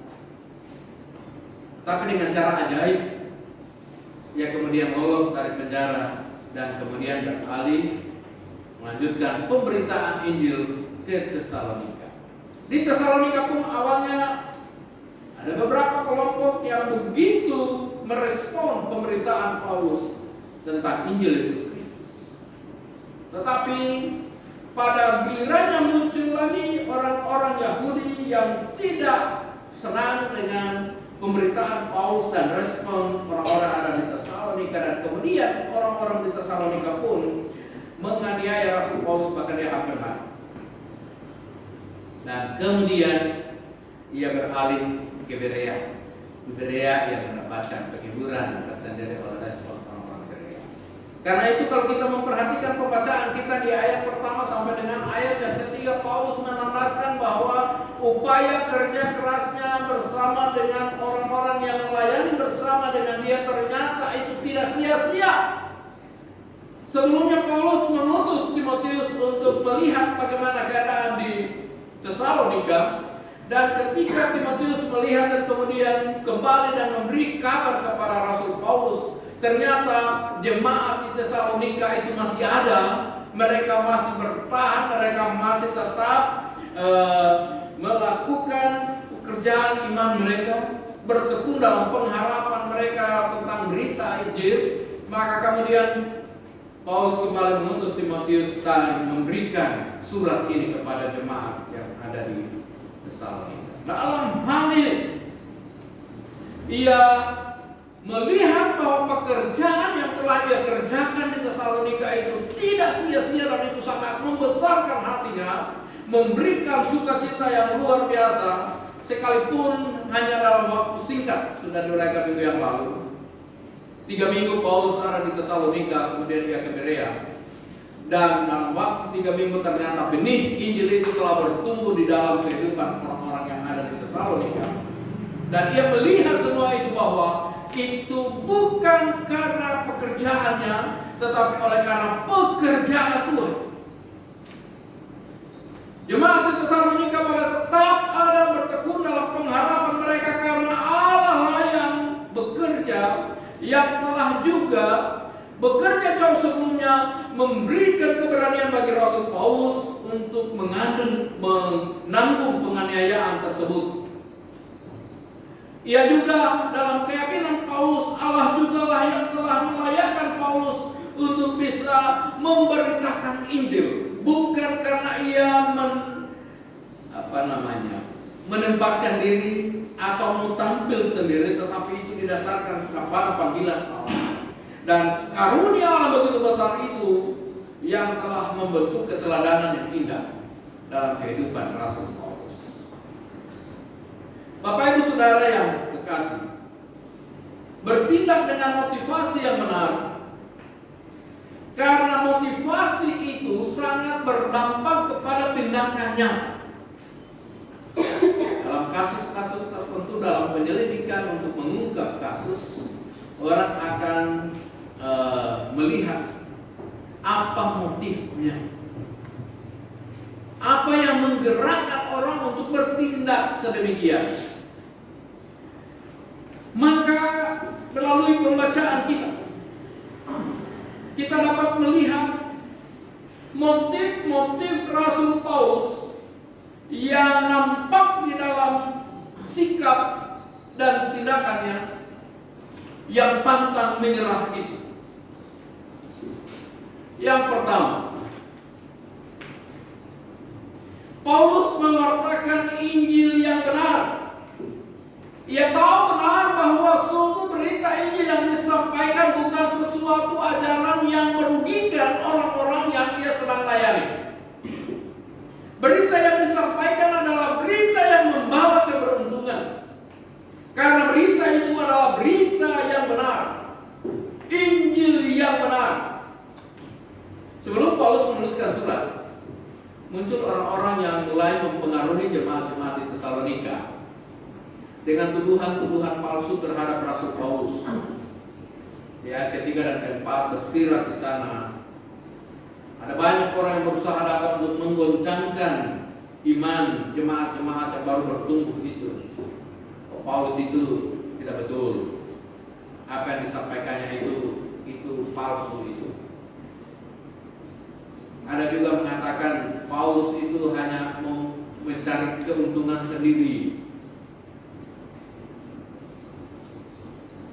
Tapi dengan cara ajaib, ia kemudian lolos dari penjara dan kemudian beralih melanjutkan pemberitaan Injil ke Tesalonika. Di Tesalonika pun awalnya ada beberapa kelompok yang begitu merespon pemberitaan Paulus tentang Injil Yesus Kristus. Tetapi pada gilirannya muncul lagi orang-orang Yahudi yang tidak senang dengan pemberitaan Paulus dan respon orang-orang ada di Tesalonika, dan kemudian orang-orang di Tesalonika pun menganiaya Rasul Paulus, bahkan dia hampir mati. Dan kemudian ia beralih ke Berea. Di Berea ia mendapatkan penghiburan tersendiri oleh respon orang-orang Berea. Karena itu kalau kita memperhatikan pembacaan kita di ayat pertama sampai dengan ayat yang ketiga, Paulus menandaskan bahwa upaya kerja kerasnya bersama dengan orang-orang yang melayani bersama dengan dia ternyata itu tidak sia-sia. Sebelumnya Paulus mengutus Timotius untuk melihat bagaimana keadaan di Tesalonika, dan ketika Timotius melihat dan kemudian kembali dan memberi kabar kepada Rasul Paulus, ternyata jemaat di Tesalonika itu masih ada, mereka masih bertahan, mereka masih tetap melakukan pekerjaan iman mereka, bertekun dalam pengharapan mereka tentang berita Injil. Maka kemudian Paulus kembali mengutus Timotius dan memberikan surat ini kepada jemaat yang ada di Tesalonika. Dalam hal ini ia melihat bahwa pekerjaan yang telah ia kerjakan di Tesalonika itu tidak sia-sia dan itu sangat membesarkan hati hatinya, memberikan sukacita yang luar biasa, sekalipun hanya dalam waktu singkat. Sudah diuraikan minggu yang lalu, 3 minggu Paulus ada di Tesalonika, kemudian dia ke Berea. Dan dalam waktu 3 minggu ternyata benih Injil itu telah bertumbuh di dalam kehidupan orang-orang yang ada di Tesalonika. Dan dia melihat semua itu bahwa itu bukan karena pekerjaannya, tetapi oleh karena pekerjaan Tuhan. Jemaat di Tesalonika pada tetap ada bertekun dalam pengharapan mereka karena Allah lah yang bekerja, yang telah juga bekerja jauh sebelumnya memberikan keberanian bagi Rasul Paulus untuk menanggung penganiayaan tersebut. Ia juga dalam keyakinan Paulus, Allah jugalah yang telah melayakkan Paulus untuk bisa memberitakan Injil, bukan karena ia menempatkan diri atau mau tampil sendiri, tetapi itu didasarkan kepada panggilan Allah. Dan karunia Allah begitu besar itu yang telah membentuk keteladanan yang indah dalam kehidupan Rasul Paulus. Bapak Ibu Saudara yang kekasih, bertindak dengan motivasi yang benar, karena motivasi itu sangat berdampak kepada tindakannya. Dalam kasus-kasus tertentu, dalam penyelidikan untuk mengungkap kasus, orang akan melihat apa motifnya, apa yang menggerakkan orang untuk bertindak sedemikian. Maka melalui pembacaan kita dapat melihat motif-motif Rasul Paulus yang nampak di dalam sikap dan tindakannya yang pantang menyerah itu. Yang pertama, Paulus mengatakan Injil yang benar. Ia tahu benar bahwa sungguh berita Injil yang disampaikan bukan sesuatu ajaran yang merugikan orang-orang yang ia sedang layani. Berita yang disampaikan adalah berita yang membawa keberuntungan. Karena berita itu adalah berita yang benar, Injil yang benar. Sebelum Paulus menuliskan surat, muncul orang-orang yang mulai mempengaruhi jemaat-jemaat di Tesalonika dengan tuduhan-tuduhan palsu terhadap Rasul Paulus. Di ayat ketiga dan keempat tersirat di sana. Ada banyak orang yang berusaha datang untuk menggoncangkan iman jemaat-jemaat yang baru bertumbuh itu. Paulus itu tidak betul. Apa yang disampaikannya itu palsu itu. Ada juga mengatakan Paulus itu hanya mencari keuntungan sendiri.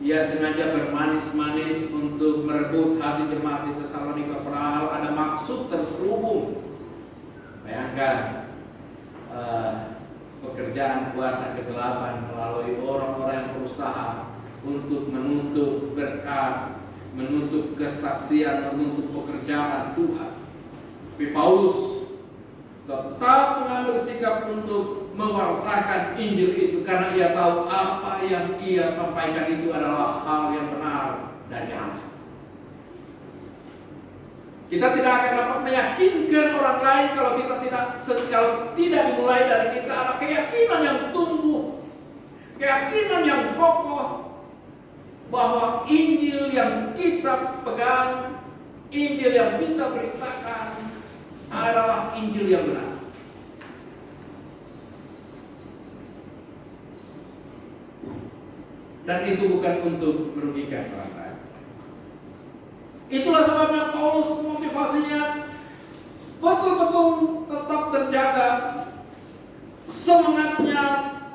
Ia sengaja bermanis-manis untuk merebut hati jemaat di Tesalonika, padahal ada maksud terselubung. Bayangkan pekerjaan kuasa kegelapan melalui orang-orang yang berusaha untuk menutup berkat, menutup kesaksian, menutup pekerjaan Tuhan. Tapi Paulus tetap mengambil sikap untuk mewartakan Injil itu karena ia tahu apa yang ia sampaikan itu adalah hal yang benar dari Allah. Kita tidak akan dapat meyakinkan orang lain kalau tidak dimulai dari kita. Ada keyakinan yang tumbuh, keyakinan yang kokoh bahwa Injil yang kita pegang, Injil yang kita beritakan adalah Injil yang benar. Dan itu bukan untuk merugikan orang lain. Itulah sebabnya Paulus motivasinya betul-betul tetap terjaga, semangatnya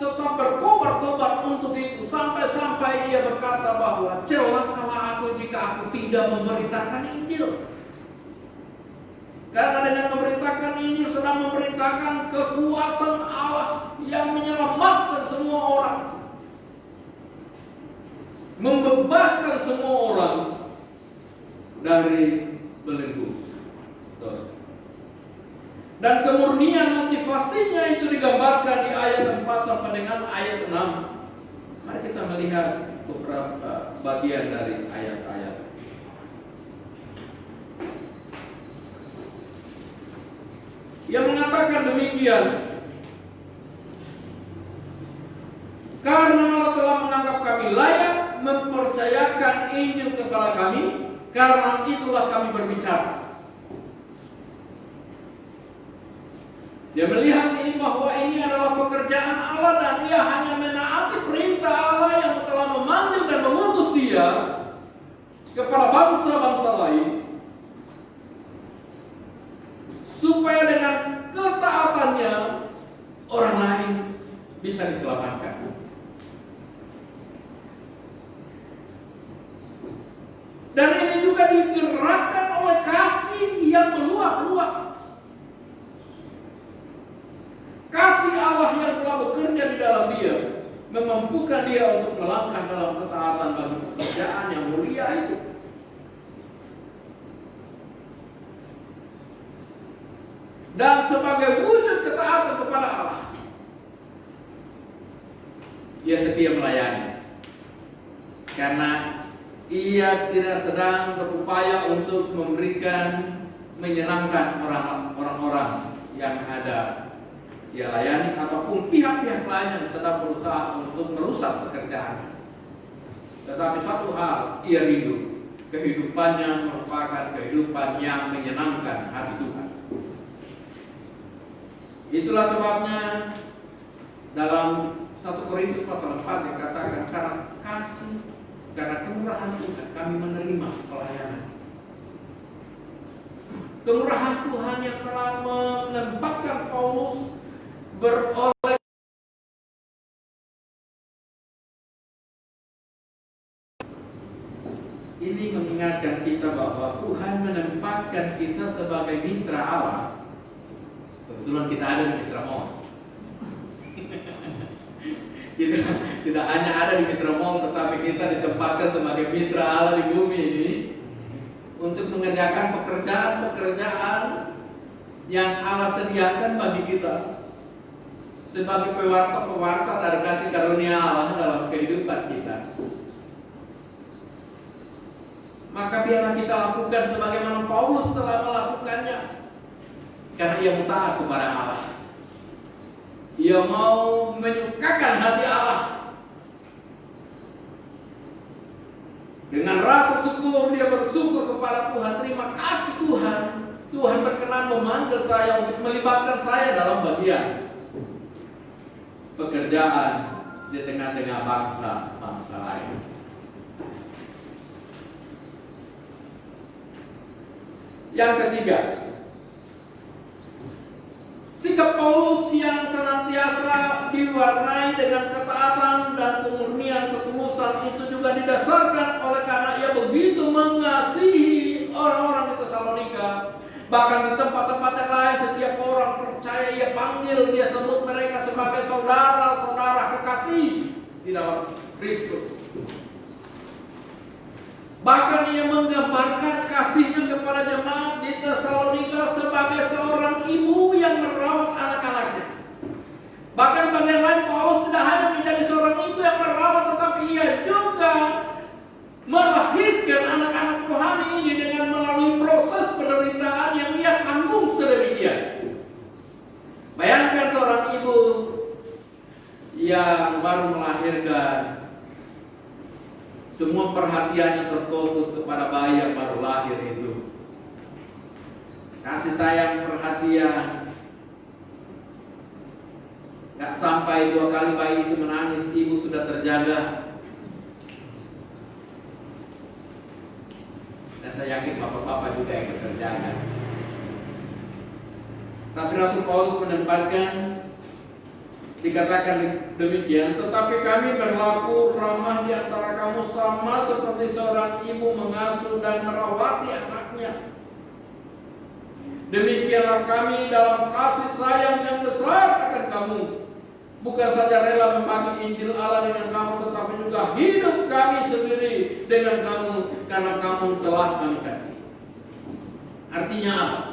tetap berkobar-kobar untuk itu, sampai-sampai ia berkata bahwa celakalah aku jika aku tidak memberitakan Injil. Karena dengan memberitakan Injil sedang memberitakan kekuatan Allah yang menyelamatkan semua orang, membebaskan semua orang dari belenggu dosa. Dan kemurnian motivasinya itu digambarkan di ayat 4 sampai dengan ayat 6. Mari kita melihat beberapa bagian dari ayat-ayat. Yang mengatakan demikian, karena Allah telah menganggap kami layak mempercayakan Injil kepada kami, karena itulah kami berbicara. Dia melihat ini bahwa ini adalah pekerjaan Allah dan dia hanya menaati perintah Allah yang telah memanggil dan mengutus dia kepada bangsa-bangsa lain, supaya dengan ketaatannya orang lain bisa diselamatkan. Dan ini juga digerakkan oleh kasih yang meluap-luap. Kasih Allah yang telah bekerja di dalam dia memampukan dia untuk melangkah dalam ketaatan bagi pekerjaan yang mulia itu. Dan sebagai wujud ketaatan kepada Allah, ia setia melayani. Karena ia tidak sedang berupaya untuk menyenangkan orang-orang yang ada ia layani ataupun pihak-pihak lain yang sedang berusaha untuk merusak pekerjaan. Tetapi satu hal, ia rindu kehidupannya merupakan kehidupan yang menyenangkan hati Tuhan. Itulah sebabnya dalam 1 Korintus pasal 4 dikatakan, karena kasih, karena kemurahan Tuhan kami menerima pelayanan. Kemurahan Tuhan yang telah menempatkan Paulus beroleh ini mengingatkan kita bahwa Tuhan menempatkan kita sebagai mitra Allah. Kebetulan kita ada di Mitra Mall. Kita tidak hanya ada di Mitra Mall, tetapi kita ditempatkan sebagai mitra Allah di bumi ini untuk mengerjakan pekerjaan-pekerjaan yang Allah sediakan bagi kita sebagai pewarta-pewarta dari kasih karunia Allah dalam kehidupan kita. Maka biarlah kita lakukan sebagaimana Paulus telah melakukannya, karena ia taat kepada Allah. Ia mau menyukakan hati Allah. Dengan rasa syukur dia bersyukur kepada Tuhan. Terima kasih Tuhan. Tuhan berkenan memanggil saya untuk melibatkan saya dalam bagian pekerjaan di tengah-tengah bangsa lain. Yang ketiga, sikap Paulus yang senantiasa diwarnai dengan ketaatan dan kemurnian ketulusan itu juga didasarkan oleh karena ia begitu mengasihi orang-orang di Tesalonika. Bahkan di tempat-tempat yang lain setiap orang percaya ia panggil, dia sebut mereka sebagai saudara-saudara kekasih di dalam Kristus. Bahkan ia menggambarkan kasihnya kepada jemaat di Tesalonika sebagai seorang ibu yang merawat anak-anaknya. Bahkan di bagian lain Paulus tidak hanya menjadi seorang ibu yang merawat, tetapi ia juga melahirkan anak-anak rohani ini dengan melalui proses penderitaan yang ia tanggung sedemikian. Bayangkan seorang ibu yang baru melahirkan, semua perhatiannya terfokus kepada bayi yang baru lahir itu. Kasih sayang, perhatian. Gak sampai 2 kali bayi itu menangis, ibu sudah terjaga. Dan saya yakin bapak-bapak juga yang terjaga. Tapi Rasul Paulus menempatkan, dikatakan demikian, tetapi kami berlaku ramah di antara kamu sama seperti seorang ibu mengasuh dan merawati anaknya. Demikianlah kami dalam kasih sayang yang besar akan kamu. Bukan saja rela membagi Injil Allah dengan kamu, tetapi juga hidup kami sendiri dengan kamu, karena kamu telah kami kasih. Artinya apa?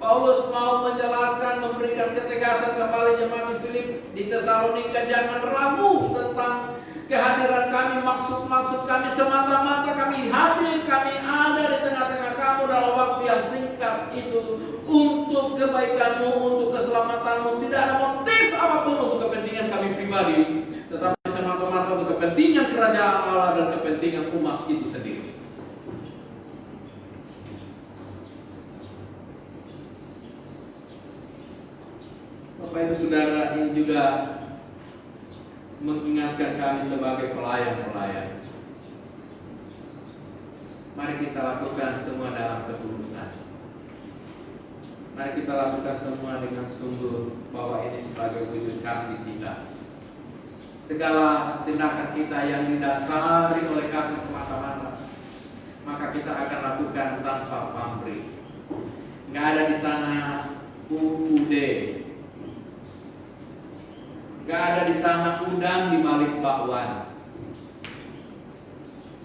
Paulus mau menjelaskan, memberikan ketegasan kepada jemaat di Filip di Tesalonika, jangan ragu tentang kehadiran kami, maksud kami semata-mata kami hadir, kami ada di tengah-tengah kamu dalam waktu yang singkat itu untuk kebaikanmu, untuk keselamatanmu. Tidak ada motif apapun untuk kepentingan kami pribadi, tetapi semata-mata untuk kepentingan kerajaan Allah dan kepentingan umat itu sendiri. Bapak Ibu Saudara, ini juga mengingatkan kami sebagai pelayan-pelayan. Mari kita lakukan semua dalam ketulusan. Mari kita lakukan semua dengan sungguh bahwa ini sebagai wujud kasih kita. Segala tindakan kita yang didasari oleh kasih semata-mata, maka kita akan lakukan tanpa pamrih. Nggak ada di sana UUD, nggak ada di sana udang di balik bakwan.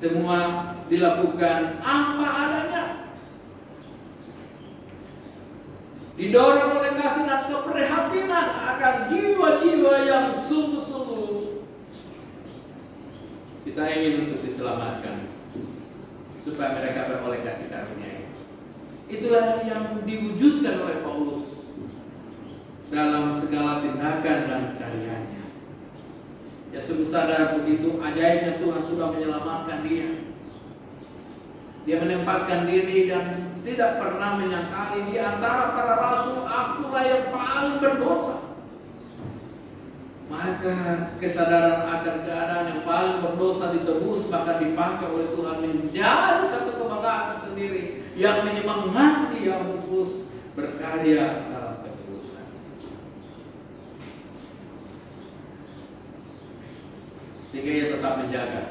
Semua dilakukan apa adanya, didorong oleh kasih dan keprihatinan akan jiwa-jiwa yang sungguh-sungguh kita ingin untuk diselamatkan, supaya mereka beroleh kasih karunia. Itulah yang diwujudkan oleh Paulus dalam segala tindakan dan karyanya. Ya, sungguh sadar begitu ajaibnya Tuhan sudah menyelamatkan dia. Dia menempatkan diri dan tidak pernah menyangkali di antara para rasul, akulah yang paling berdosa. Maka kesadaran akan keadaan yang paling berdosa ditebus, bahkan dipakai oleh Tuhan menjadi satu kebanggaan tersendiri yang menyemangati dia untuk terus berkarya dalam ketulusan. Sehingga ia tetap menjaga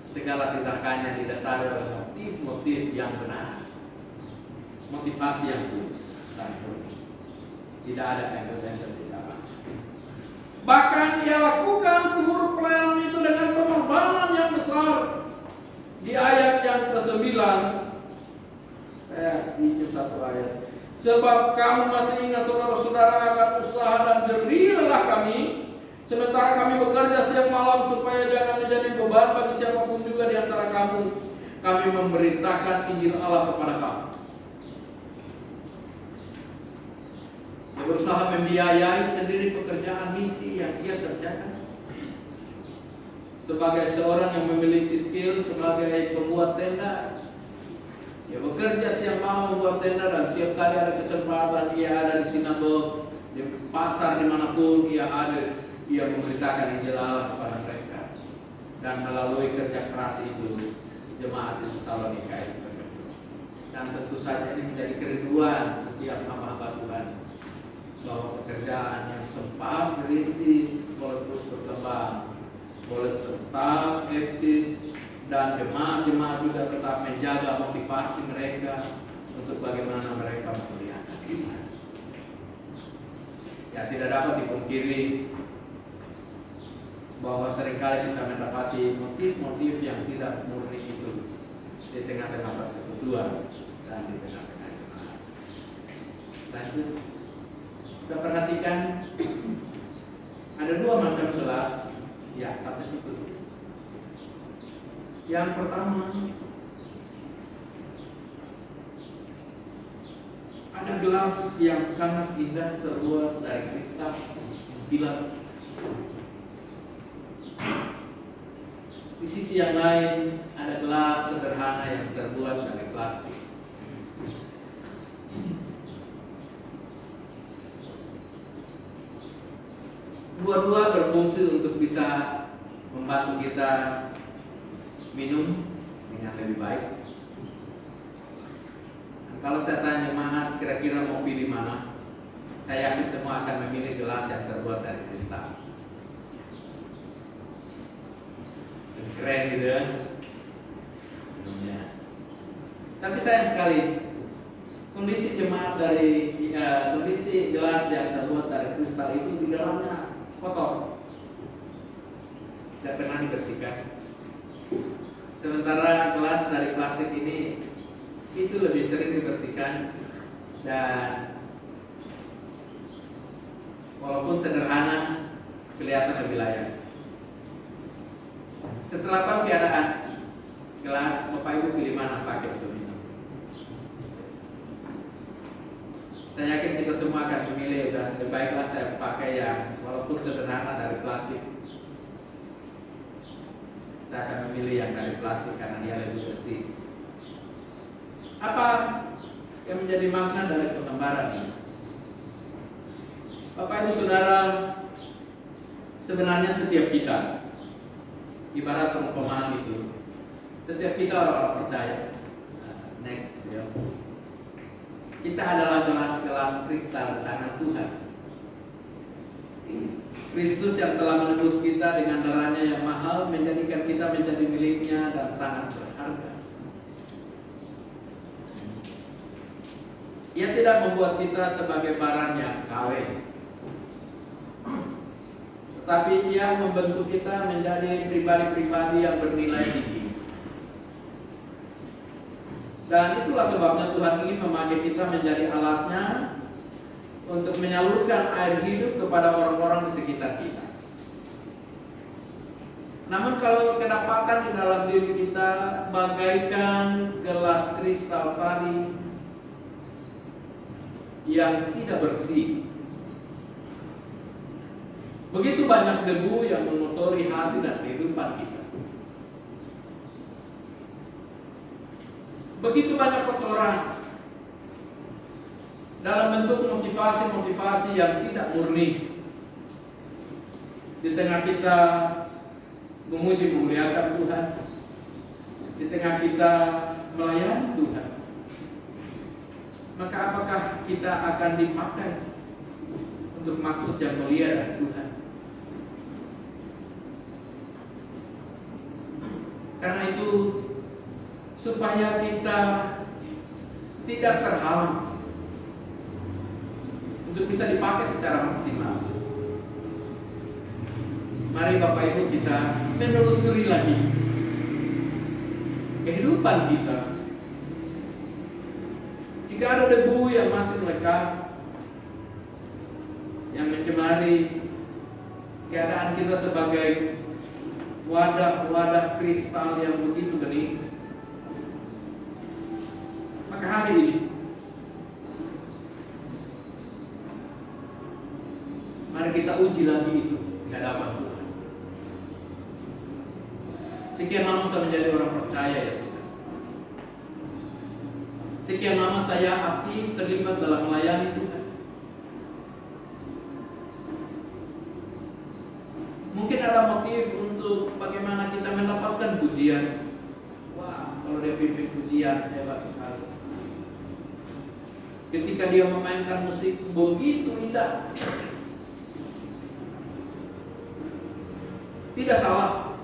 segala tindakannya didasari oleh motif-motif yang benar, motivasi yang tulus dan murni. Tidak ada ego-ego di dalam. Bahkan ia lakukan seluruh pelayanan itu dengan pengorbanan yang besar. Di ayat yang ke-9, ini satu ayat. Sebab kamu masih ingat saudara-saudara akan usaha dan jerih lelah kami, sementara kami bekerja siang malam supaya jangan menjadi beban bagi siapapun juga di antara kamu. Kami memberitakan Injil Allah kepada kamu. Dia berusaha membiayai sendiri pekerjaan misi yang ia kerjakan. Sebagai seorang yang memiliki skill sebagai pembuat tenda, dia bekerja siang malam membuat tenda, dan tiap kali ada kesempatan ia ada di sinagog, di pasar dimanapun ia ada. Ia memberitakan Injil Allah kepada mereka, dan melalui kerja keras itu jemaat di Tesalonika itu berkembang. Dan tentu saja ini menjadi kerinduan setiap hamba-hamba Tuhan, bahwa pekerjaan yang sempat merintis boleh terus berkembang, boleh tetap eksis, dan jemaat-jemaat juga tetap menjaga motivasi mereka untuk bagaimana mereka memuliakan Tuhan. Ya, tidak dapat dipungkiri bahwa seringkali kita mendapati motif-motif yang tidak murni itu di tengah-tengah persekutuan dan di tengah-tengah jemaat. Lanjut, kita perhatikan ada dua macam gelas. Ya, satu itu. Yang pertama, ada gelas yang sangat indah terbuat dari kristal bilat. Di sisi yang lain ada gelas sederhana yang terbuat dari plastik. Dua-dua berfungsi untuk bisa membantu kita minum dengan lebih baik. Dan kalau saya tanya jemaat kira-kira mau pilih mana, saya yakin semua akan memilih gelas yang terbuat dari kristal. Keren gitu ya. Tapi sayang sekali, kondisi jemaat dari kondisi gelas yang terbuat dari kristal itu di dalamnya kotor, tidak pernah dibersihkan. Sementara gelas dari plastik ini itu lebih sering dibersihkan dan walaupun sederhana, kelihatan lebih layak. Setelah tahu keadaan gelas, Bapak Ibu pilih mana pakai untuk minum? Saya yakin kita semua akan memilih, udah lebih baiklah saya pakai yang walaupun sederhana dari plastik. Saya akan memilih yang dari plastik karena dia lebih bersih. Apa yang menjadi makna dari penggambaran ini? Bapak Ibu Saudara, sebenarnya setiap kita, ibarat perumpamaan itu, setiap kita orang percaya. Next, ya. Kita adalah gelas-gelas kristal di tangan Tuhan. Kristus yang telah menebus kita dengan darahnya yang mahal, menjadikan kita menjadi miliknya dan sangat berharga. Ia tidak membuat kita sebagai barang yang KW, tetapi ia membentuk kita menjadi pribadi-pribadi yang bernilai tinggi. Dan itulah sebabnya Tuhan ingin memakai kita menjadi alatnya untuk menyalurkan air hidup kepada orang-orang di sekitar kita. Namun kalau kedapatan di dalam diri kita bagaikan gelas kristal tadi yang tidak bersih, begitu banyak debu yang mengotori hati dan kehidupan kita. Begitu banyak kotoran dalam bentuk motivasi-motivasi yang tidak murni. Di tengah kita memuji memuliakan Tuhan, di tengah kita melayani Tuhan, maka apakah kita akan dipakai untuk maksud yang mulia dari Tuhan? Karena itu, supaya kita tidak terhalang untuk bisa dipakai secara maksimal, mari Bapak Ibu kita menelusuri lagi kehidupan kita. Jika ada debu yang masih melekat, yang mencemari keadaan kita sebagai wadah-wadah kristal yang begitu bening, maka hari ini mari kita uji lagi itu di hadapan Tuhan. Sekian lama saya menjadi orang percaya ya Tuhan. Sekian lama saya aktif terlibat dalam melayani Tuhan. Mungkin ada motif untuk bagaimana kita mendapatkan pujian. Wah, kalau dia pimpin pujian hebat sekali. Ketika dia memainkan musik begitu indah. Tidak salah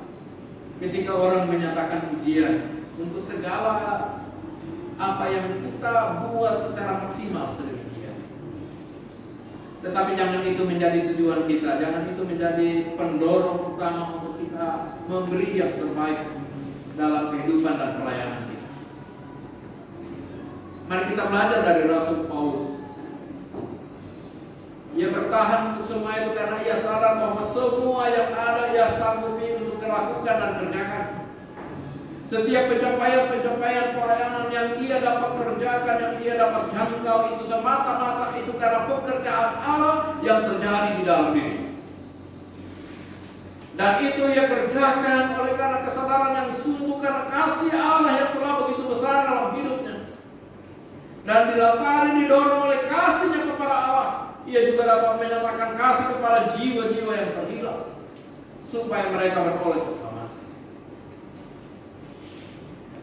ketika orang menyatakan pujian untuk segala apa yang kita buat secara maksimal sedemikian. Tetapi jangan itu menjadi tujuan kita, jangan itu menjadi pendorong utama untuk kita memberi yang terbaik dalam kehidupan dan pelayanan kita. Mari kita belajar dari Rasul Paulus. Ia bertahan untuk semua itu karena ia sadar bahwa semua yang ada ia sanggupi untuk dilakukan dan kerjakan. Setiap pencapaian pelayanan yang ia dapat kerjakan, yang ia dapat jangkau, itu semata-mata itu karena pekerjaan Allah yang terjadi di dalam diri. Dan itu ia kerjakan oleh karena kesadaran yang sungguh, karena kasih Allah yang telah begitu besar dalam hidupnya. Dan dilatari, didorong oleh kasihnya kepada Allah, ia juga dapat menyatakan kasih kepada jiwa-jiwa yang terhilang, supaya mereka beroleh keselamatan.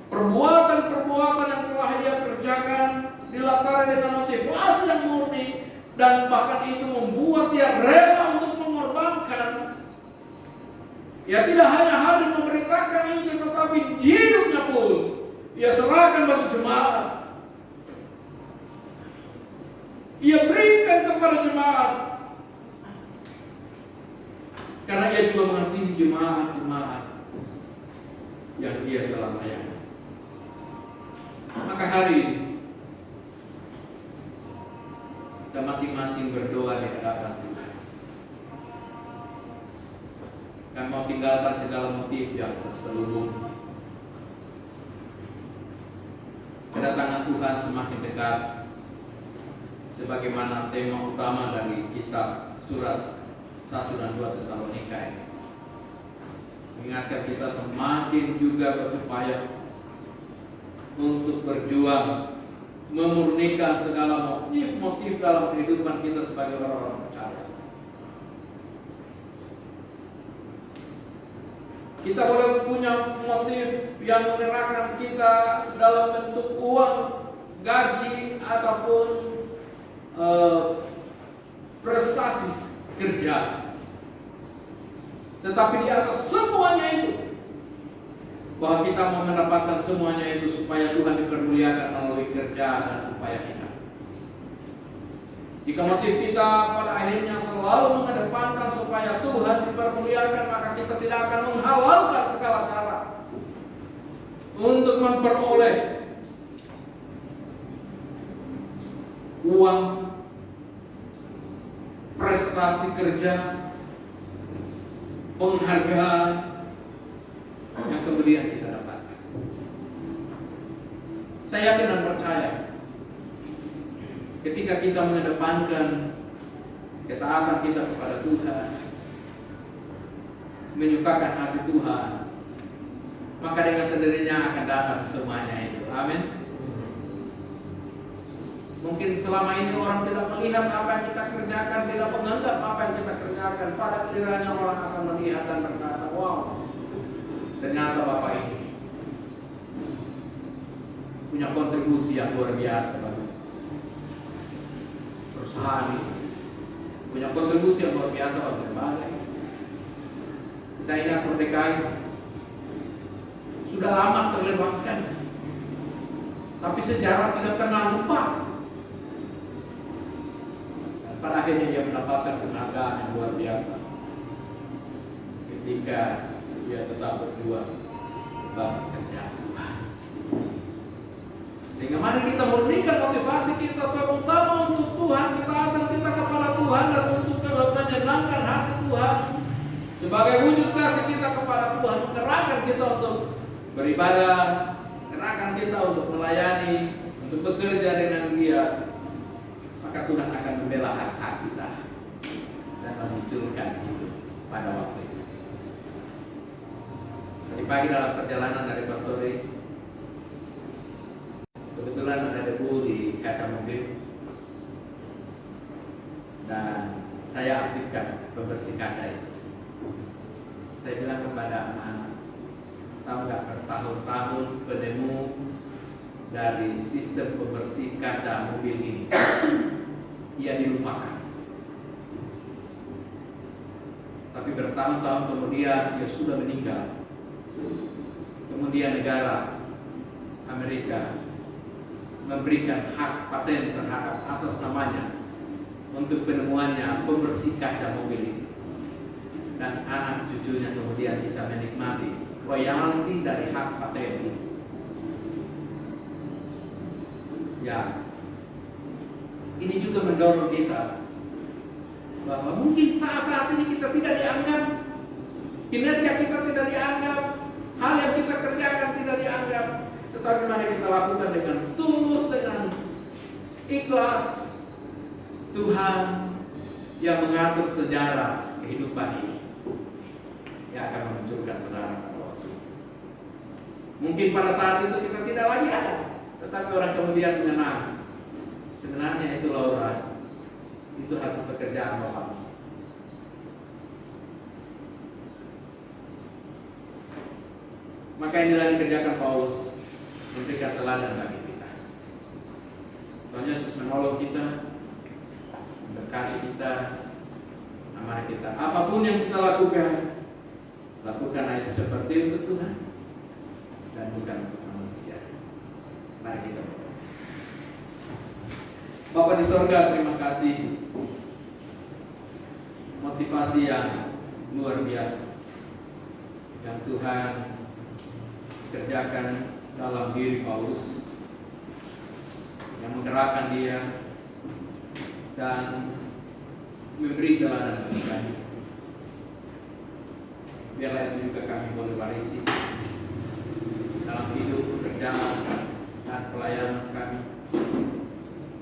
Perbuatan-perbuatan yang telah ia kerjakan dilakukan dengan motivasi yang murni, dan bahkan itu membuat dia rela untuk mengorbankan. Ia tidak hanya hadir memberitakan Injil, tetapi hidupnya pun ia serahkan bagi jemaat. Ia berikan kepada jemaat, karena ia juga mengasihi jemaat-jemaat yang ia telah layani. Maka hari ini kita masing-masing berdoa di hadapan Tuhan. meninggalkan segala motif yang terselubung. Kedatangan Tuhan semakin dekat, sebagaimana tema utama dari kitab surat 1 dan 2 Tesalonika ini. Mengingatkan kita semakin juga berupaya untuk berjuang memurnikan segala motif-motif dalam kehidupan kita sebagai orang-orang percaya. Kita boleh punya motif yang menggerakkan kita dalam bentuk uang, gaji, ataupun prestasi kerja. Tetapi di atas semuanya itu, bahwa kita mau mendapatkan semuanya itu supaya Tuhan dipermuliakan melalui kerja dan upaya kita. Jika motif kita pada akhirnya selalu mengedepankan supaya Tuhan dipermuliakan, maka kita tidak akan menghalalkan segala cara untuk memperoleh uang, prestasi kerja, penghargaan yang kemudian kita dapatkan. Saya yakin dan percaya, ketika kita mengedepankan ketaatan kita kepada Tuhan, menyukakan hati Tuhan, maka dengan sendirinya akan datang semuanya itu. Amin. Mungkin selama ini orang tidak melihat apa yang kita kerjakan, tidak menganggap apa yang kita kerjakan. Pada kiranya orang akan melihat dan berkata, wow, ternyata Bapak ini punya kontribusi yang luar biasa bagi perusahaan ini, punya kontribusi yang luar biasa bagi lembaga. Kita ingat PDKI sudah lama terlewatkan, tapi sejarah tidak pernah lupa. Dan pada akhirnya ia mendapatkan penghargaan yang luar biasa ketika dia tetap berjuang bagi kerja Tuhan. Sehingga mari kita murnikan motivasi kita terutama untuk Tuhan, ketaatan kita kepada Tuhan dan untuk menyenangkan hati Tuhan. Sebagai wujud kasih kita kepada Tuhan, mengerahkan kita untuk beribadah, mengerahkan kita untuk melayani, untuk bekerja dengan Dia, maka Tuhan akan membela hak-hak kita dan memunculkan itu pada waktu itu. Tadi pagi dalam perjalanan dari Pastori, kebetulan ada debu di kaca mobil dan saya aktifkan pembersih kaca itu. Saya bilang kepada anak-anak, tahu nggak, bertahun-tahun penemu dari sistem pembersih kaca mobil ini ia dilupakan. Tapi bertahun-tahun kemudian dia sudah meninggal. Kemudian negara Amerika memberikan hak paten terhadap atas namanya untuk penemuannya pembersih kaca mobil ini. Dan anak cucunya kemudian bisa menikmati royalti dari hak paten ini. Ya, ini juga mendorong kita bahwa mungkin saat-saat ini kita tidak dianggap, kinerja kita tidak dianggap, hal yang kita kerjakan tidak dianggap, tetapi mari kita lakukan dengan tulus, dengan ikhlas. Tuhan yang mengatur sejarah kehidupan ini yang akan memunculkan saudara pada waktu itu. Mungkin pada saat itu kita tidak lagi ada, tetapi orang kemudian mengenang, sebenarnya itu Laura, itu hasil pekerjaan Bapak. Maka inilah yang dikerjakan Paulus, memberikan teladan bagi kita. Tuhan Yesus menolong kita, memberkati kita, mari kita apapun yang kita lakukanlah itu seperti untuk Tuhan dan bukan untuk manusia. Mari kita berdoa. Bapa di sorga, terima kasih motivasi yang luar biasa yang Tuhan kerjakan dalam diri Paulus, yang menggerakkan dia dan memberi teladan bagi kami. biarlah itu juga kami boleh warisi dalam hidup, pekerjaan, dan pelayanan kami,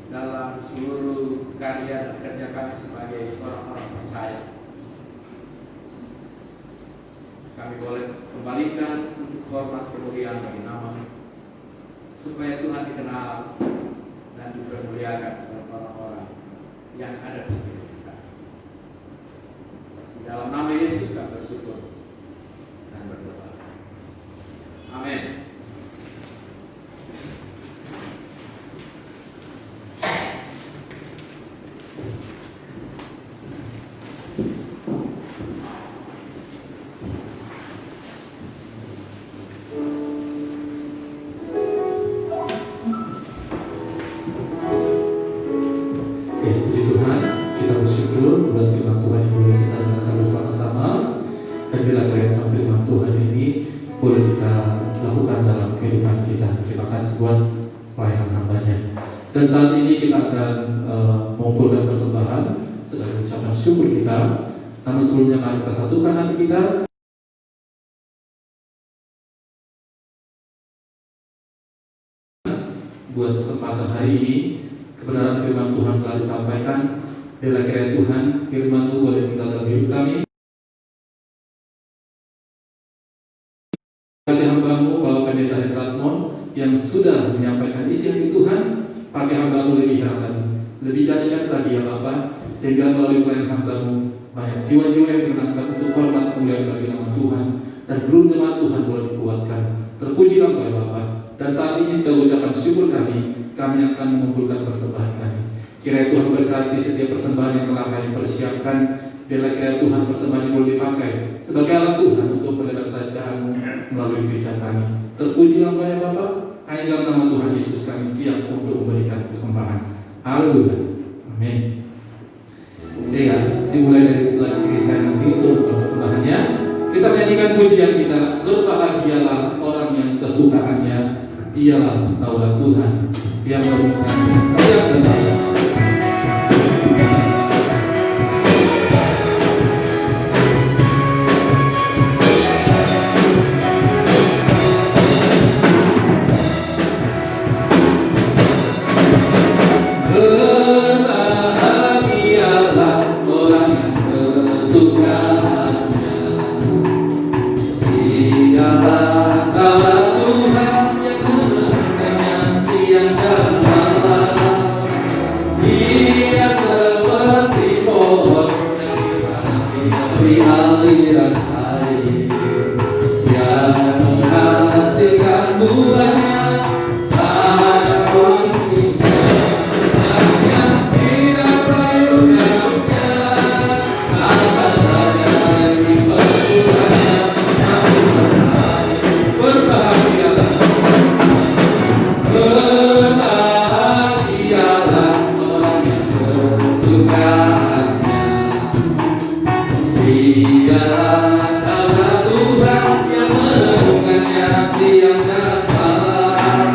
dalam seluruh karya dan kerja kami sebagai orang-orang percaya. Kami boleh kembalikan untuk hormat kemuliaan bagi nama, supaya Tuhan dikenal dan dipermuliakan oleh orang-orang yang ada di sekitar kita. Di dalam nama Yesus kami bersyukur dan berdoa. Amin. Ya, puji Tuhan, kita bersyukur buat firman Tuhan yang boleh kita dengarkan bersama-sama. Dan bila kiranya firman Tuhan ini boleh kita lakukan dalam kehidupan kita. Terima kasih buat pelayanan hambanya. Dan saat ini kita akan mengumpulkan persembahan sebagai ucapan syukur kita. Namun sebelumnya mari kita satukan hati kita. Buat kesempatan hari ini, kebenaran firman Tuhan telah disampaikan. Bila kiranya Tuhan, firman Tuhan boleh tinggal dalam hidup kami. Hati hambamu, Bapak Pendeta Hendratmon, yang sudah menyampaikan isi hati Tuhan, pakai hambamu lebih hebat lagi, lebih dahsyat lagi ya Bapak, sehingga melalui pelayanan hambamu, banyak jiwa-jiwa yang dimenangkan untuk hormat kemuliaan bagi nama Tuhan, dan seluruh jemaat Tuhan boleh dikuatkan. Terpujilah ya Bapak. Dan saat ini sebagai ucapan syukur kami akan mengumpulkan persembahan kami. Kiranya Tuhan berkati setiap persembahan yang telah kami persiapkan. Bila kiranya Tuhan persembahan yang boleh dipakai sebagai alat Tuhan untuk mendengar kerajaan-Mu melalui gereja kami. Terpujilah ya Bapak. Hanya dalam nama Tuhan Yesus kami siap untuk memberikan persembahan. Haleluya. Amin. Ya, dimulai dari sebelah kiri saya nanti untuk persembahannya. Kita menyanyikan pujian kita, berbahagialah orang yang kesukaannya ialah Taurat Tuhan yang merupakan siap dan layak. Berbahagialah orang yang kesukaannya ialah Taurat Tuhan yang menemukannya siang dan malam. Dia seperti pohon yang ditanami di aliran air, yang menghasilkan buahnya pada musimnya, yang tidak layu daunnya, apa saja yang diperlukannya. Berbahagialah, berbahagialah orang yang kesukaannya ialah Taurat Tuhan yang menemukannya siang dan malam.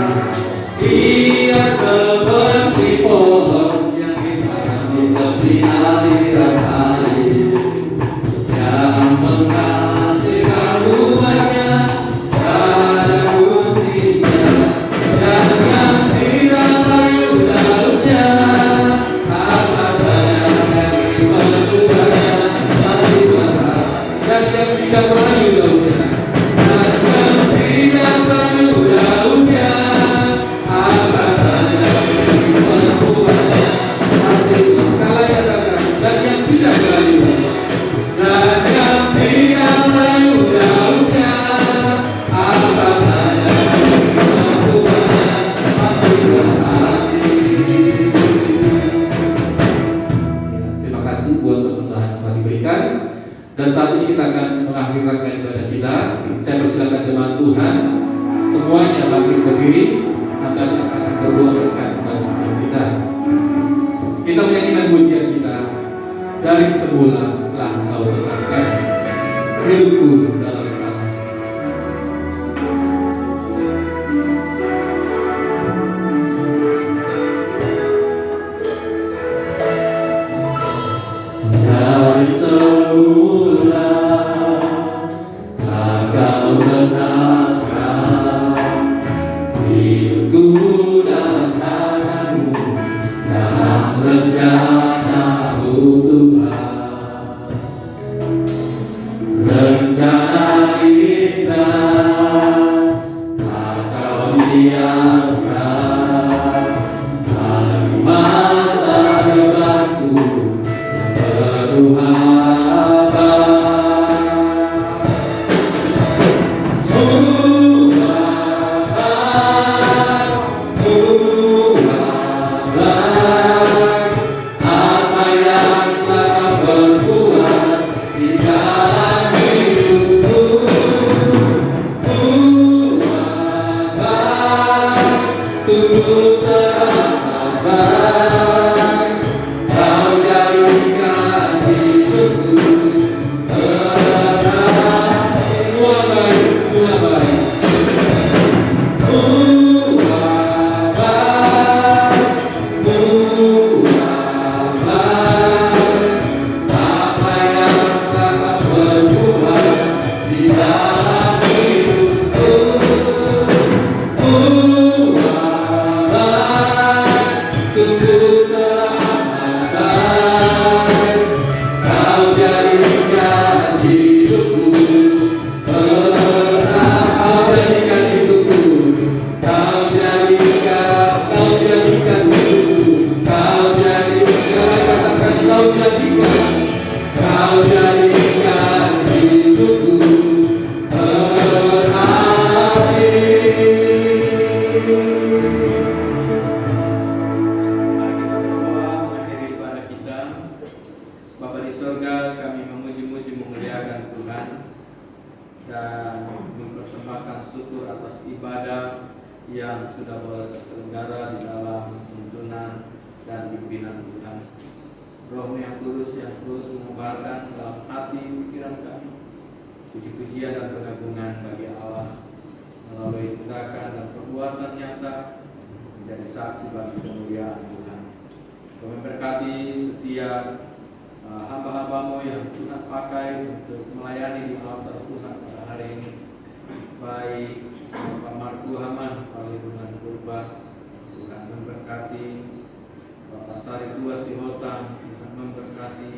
Ia seperti pohon yang ditanam di tepi aliran air, yang menghasilkan buahnya pada musimnya, dan yang tidak layu daunnya, apa saja yang diperlukannya pasti berhak, dan yang tidak layu daunnya, dan yang tidak layu daunnya, apa saja yang diperlukannya pasti berhak. Dan yang tidak layu, dan yang tidak layu daunnya, apa saja yang diperlukannya pasti berhasil. Terima kasih buat persembahan yang telah diberikan. Dan saat ini kita akan mengakhiri rangkaian ibadah kita. Saya persilakan jemaat Tuhan semuanya bangkit berdiri, nampaknya akan berdoa berkat bagi setiap kita. Kita menyanyikan pujian kita, dari semula telah Kau tetapkan hidupku dalam Kamu. Dari semula hidupku dalam tanganmu, dalam rencana-Mu Tuhan. Rencana indah tak Kau siapkan bagi masa depanku yang penuh harapan. Apa yang telah Kau perbuat di dalam hidupku, sungguh teramat. Kau jadikan hidupku terang. Semua baik, semua baik. Apa yang telah Kau perbuat di dalam hidupku, sungguh teramat. Kau jadikan hidupku terang. Kau jadikan hidupku, Kau jadikan hidupku, Kau jadikan, katakan Kau jadikan hidupku terarti. Mari kita berdoa mengakhiri ibadah kita. Bapa di surga, kami memuji-muji memuliakan Tuhan dan mempersembahkan syukur atas ibadah yang sudah boleh terselenggara di dalam tuntunan dan pimpinan Tuhan. Roh yang kudus yang terus mengobarkan dalam hati pikiran kami puji-pujian dan pengagungan bagi Allah melalui tindakan dan perbuatan nyata menjadi saksi bagi kemuliaan Tuhan. Kami memberkati setiap hamba-hambamu yang Tuhan pakai untuk melayani di altar Tuhan pada hari ini, baik Bapak Marku Haman Perlindungan Purba, Tuhan memberkati Bapak Sari Tua Sihotan, Tuhan memberkati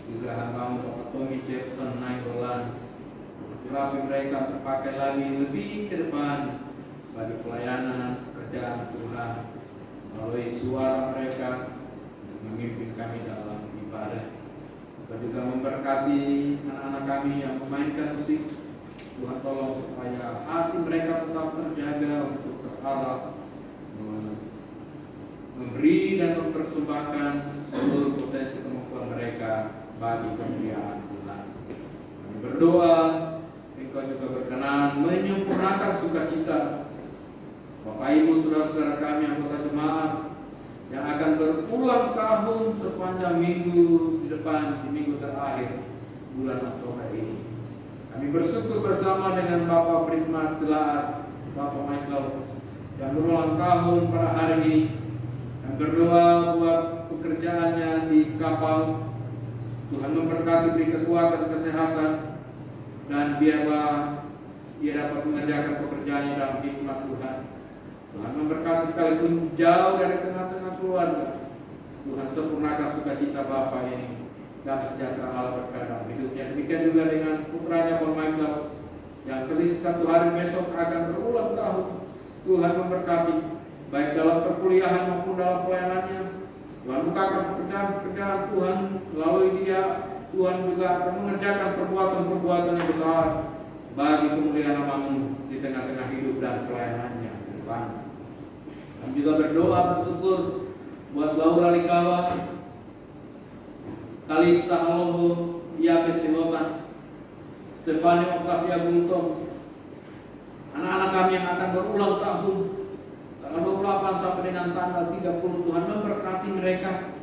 juga hambamu Bapak Tommy Jackson Nainggolan. Tetapi mereka terpakai lagi lebih ke depan bagi pelayanan pekerjaan Tuhan melalui suara mereka untuk memimpin kami dalam ibadah. Kita juga memberkati anak-anak kami yang memainkan musik. Tuhan tolong supaya hati mereka tetap terjaga untuk terarah memberi dan mempersembahkan seluruh potensi kemampuan mereka bagi kemuliaan Tuhan. Kami berdoa Engkau juga berkenan menyempurnakan sukacita Bapak Ibu saudara-saudara kami anggota jemaat yang akan berulang tahun sepanjang minggu di depan, di minggu terakhir bulan Oktober ini. Kami bersyukur bersama dengan Bapak Friedman Gelaat, Bapak Michael yang berulang tahun pada hari ini, dan berdoa buat pekerjaannya di kapal. Tuhan memberkati, beri kekuatan, kesehatan, dan biarlah ia dapat mengerjakan pekerjaannya dalam hikmat Tuhan. Tuhan memberkati sekalipun jauh dari tengah-tengah keluarga. Tuhan sempurnakan sukacita Bapa ini dan sejahtera Allah berkah dalam hidupnya. Demikian juga dengan putranya Paul Michael yang selisih 1 hari besok akan berulang tahun. Tuhan memberkati baik dalam perkuliahan maupun dalam pelayanannya. Tuhan bukakan pekerjaan-pekerjaan Tuhan melalui dia. Tuhan juga akan mengerjakan perbuatan-perbuatan yang besar bagi kemuliaan nama-Mu di tengah-tengah hidup dan pelayanannya ke depan. Kami juga berdoa bersyukur buat Laura Likawa, Kalista Haloho, Yapes Sihotan, Stefani Octavia Gultom, anak-anak kami yang akan berulang tahun tanggal 28 sampai dengan tanggal 30. Tuhan memberkati mereka.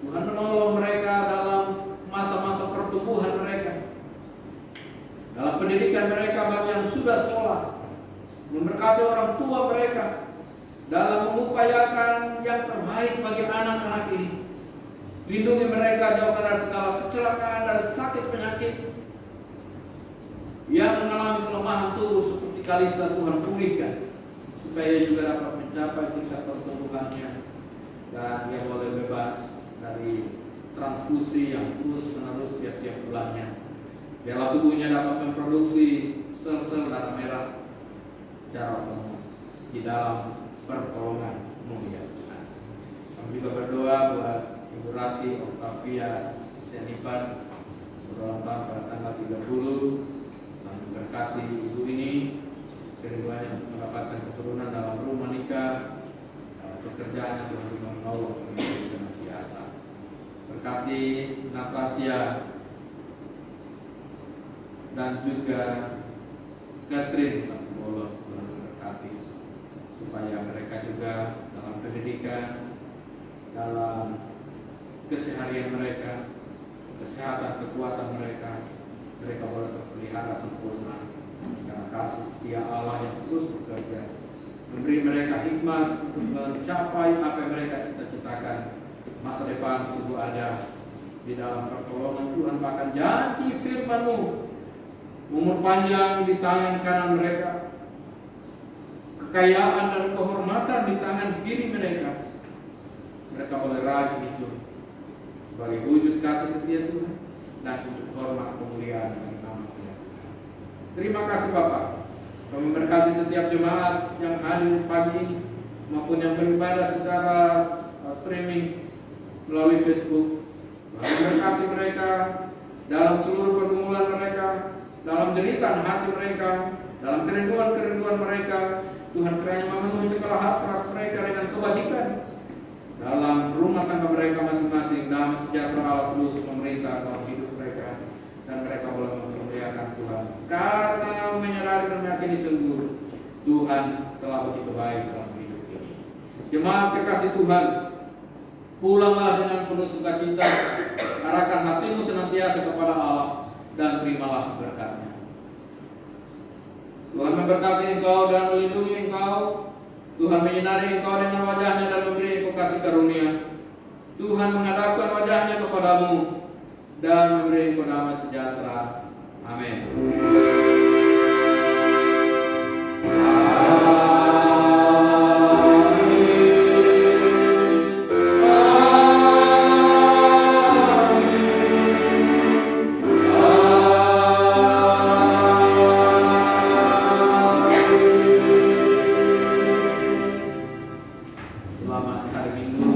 Tuhan menolong mereka dalam masa-masa pertumbuhan mereka, dalam pendidikan mereka bagi yang sudah sekolah. Memberkati orang tua mereka dalam mengupayakan yang terbaik bagi anak-anak ini. Lindungi mereka jauhkan dari segala kecelakaan dan sakit penyakit yang mengalami kelemahan tubuh seperti Kalista. Tuhan pulihkan supaya juga dapat mencapai tingkat pertumbuhannya dan ia boleh bebas dari transfusi yang terus menerus tiap-tiap bulannya. Biarlah tubuhnya dapat memproduksi sel-sel darah merah secara otonom di dalam pertolongan mulia Tuhan. Kami juga berdoa buat Ibu Rati Octavia Senipan berulang tahun pada tanggal 30. Kami berkati ibu ini keduanya mendapatkan keturunan dalam rumah nikah, pekerjaan yang Tuhan menolong dengan biasa. Berkati Natasha dan juga Catherine Bolot, Tuhan berkati supaya mereka juga dalam pendidikan, dalam keseharian mereka, kesehatan, kekuatan mereka boleh terpelihara sempurna karena kasih setia Allah yang terus bekerja, memberi mereka hikmat untuk mencapai apa yang mereka cita-citakan. Masa depan sungguh ada di dalam pertolongan Tuhan, bahkan janji firman-Mu, umur panjang di tangan kanan mereka, kekayaan dan kehormatan di tangan kiri mereka. Mereka boleh rajin itu sebagai wujud kasih setia Tuhan dan untuk hormat kemuliaan bagi nama Tuhan. Terima kasih Bapak. Kami memberkati setiap jemaat yang hadir pagi ini maupun yang beribadah secara streaming melalui Facebook. Kami memberkati mereka dalam seluruh pergumulan mereka, dalam jeritan hati mereka, dalam kerinduan-kerinduan mereka. Tuhan kiranya memenuhi segala hasrat mereka dengan kebajikan dalam rumah tangga mereka masing-masing. Damai sejahtera Allah terus memerintah dalam hidup mereka, dan mereka boleh mempermuliakan Tuhan karena menyadari dan meyakini sungguh Tuhan telah begitu baik dalam hidup ini. Jemaat kekasih Tuhan, pulanglah dengan penuh sukacita, arahkan hatimu senantiasa kepada Allah dan terimalah berkatnya. Tuhan memberkati engkau dan melindungi engkau. Tuhan menyinari engkau dengan wajahnya dan memberi engkau kasih karunia. Tuhan menghadapkan wajahnya kepadamu dan memberi engkau damai sejahtera. Amin. Selamat hari Minggu.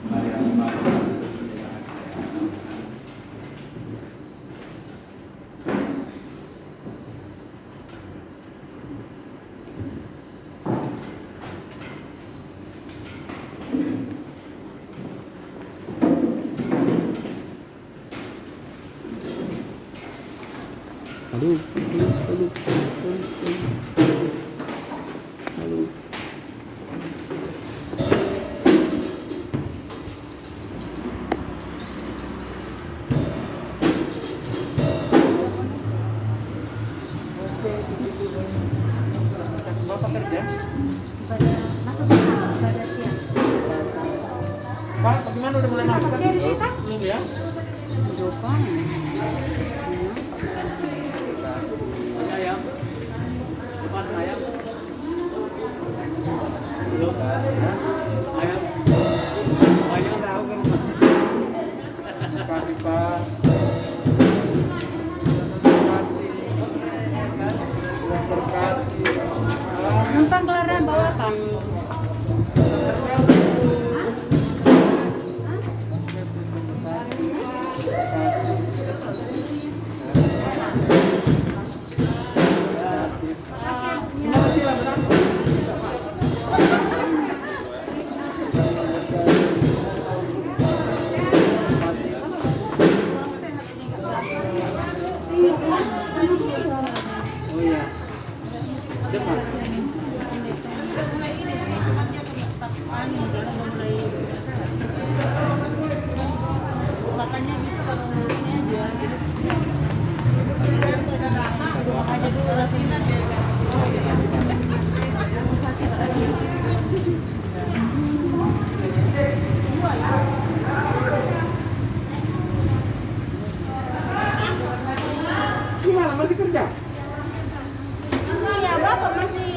Mari kita Aduh. Bapak kerja? Pak, bagaimana udah mulai makan? Belum ya? Ayam? Bukan ayam? Belum? Ayam? Ayam tahu kan? Terima kasih Pak. Numpang kelarang bawa kan. Oh iya. Depan. Makanya bisa kalau mulutnya aja gitu. Makanya dulu rasanya dia Gimana masih kerja? iya, Bapak masih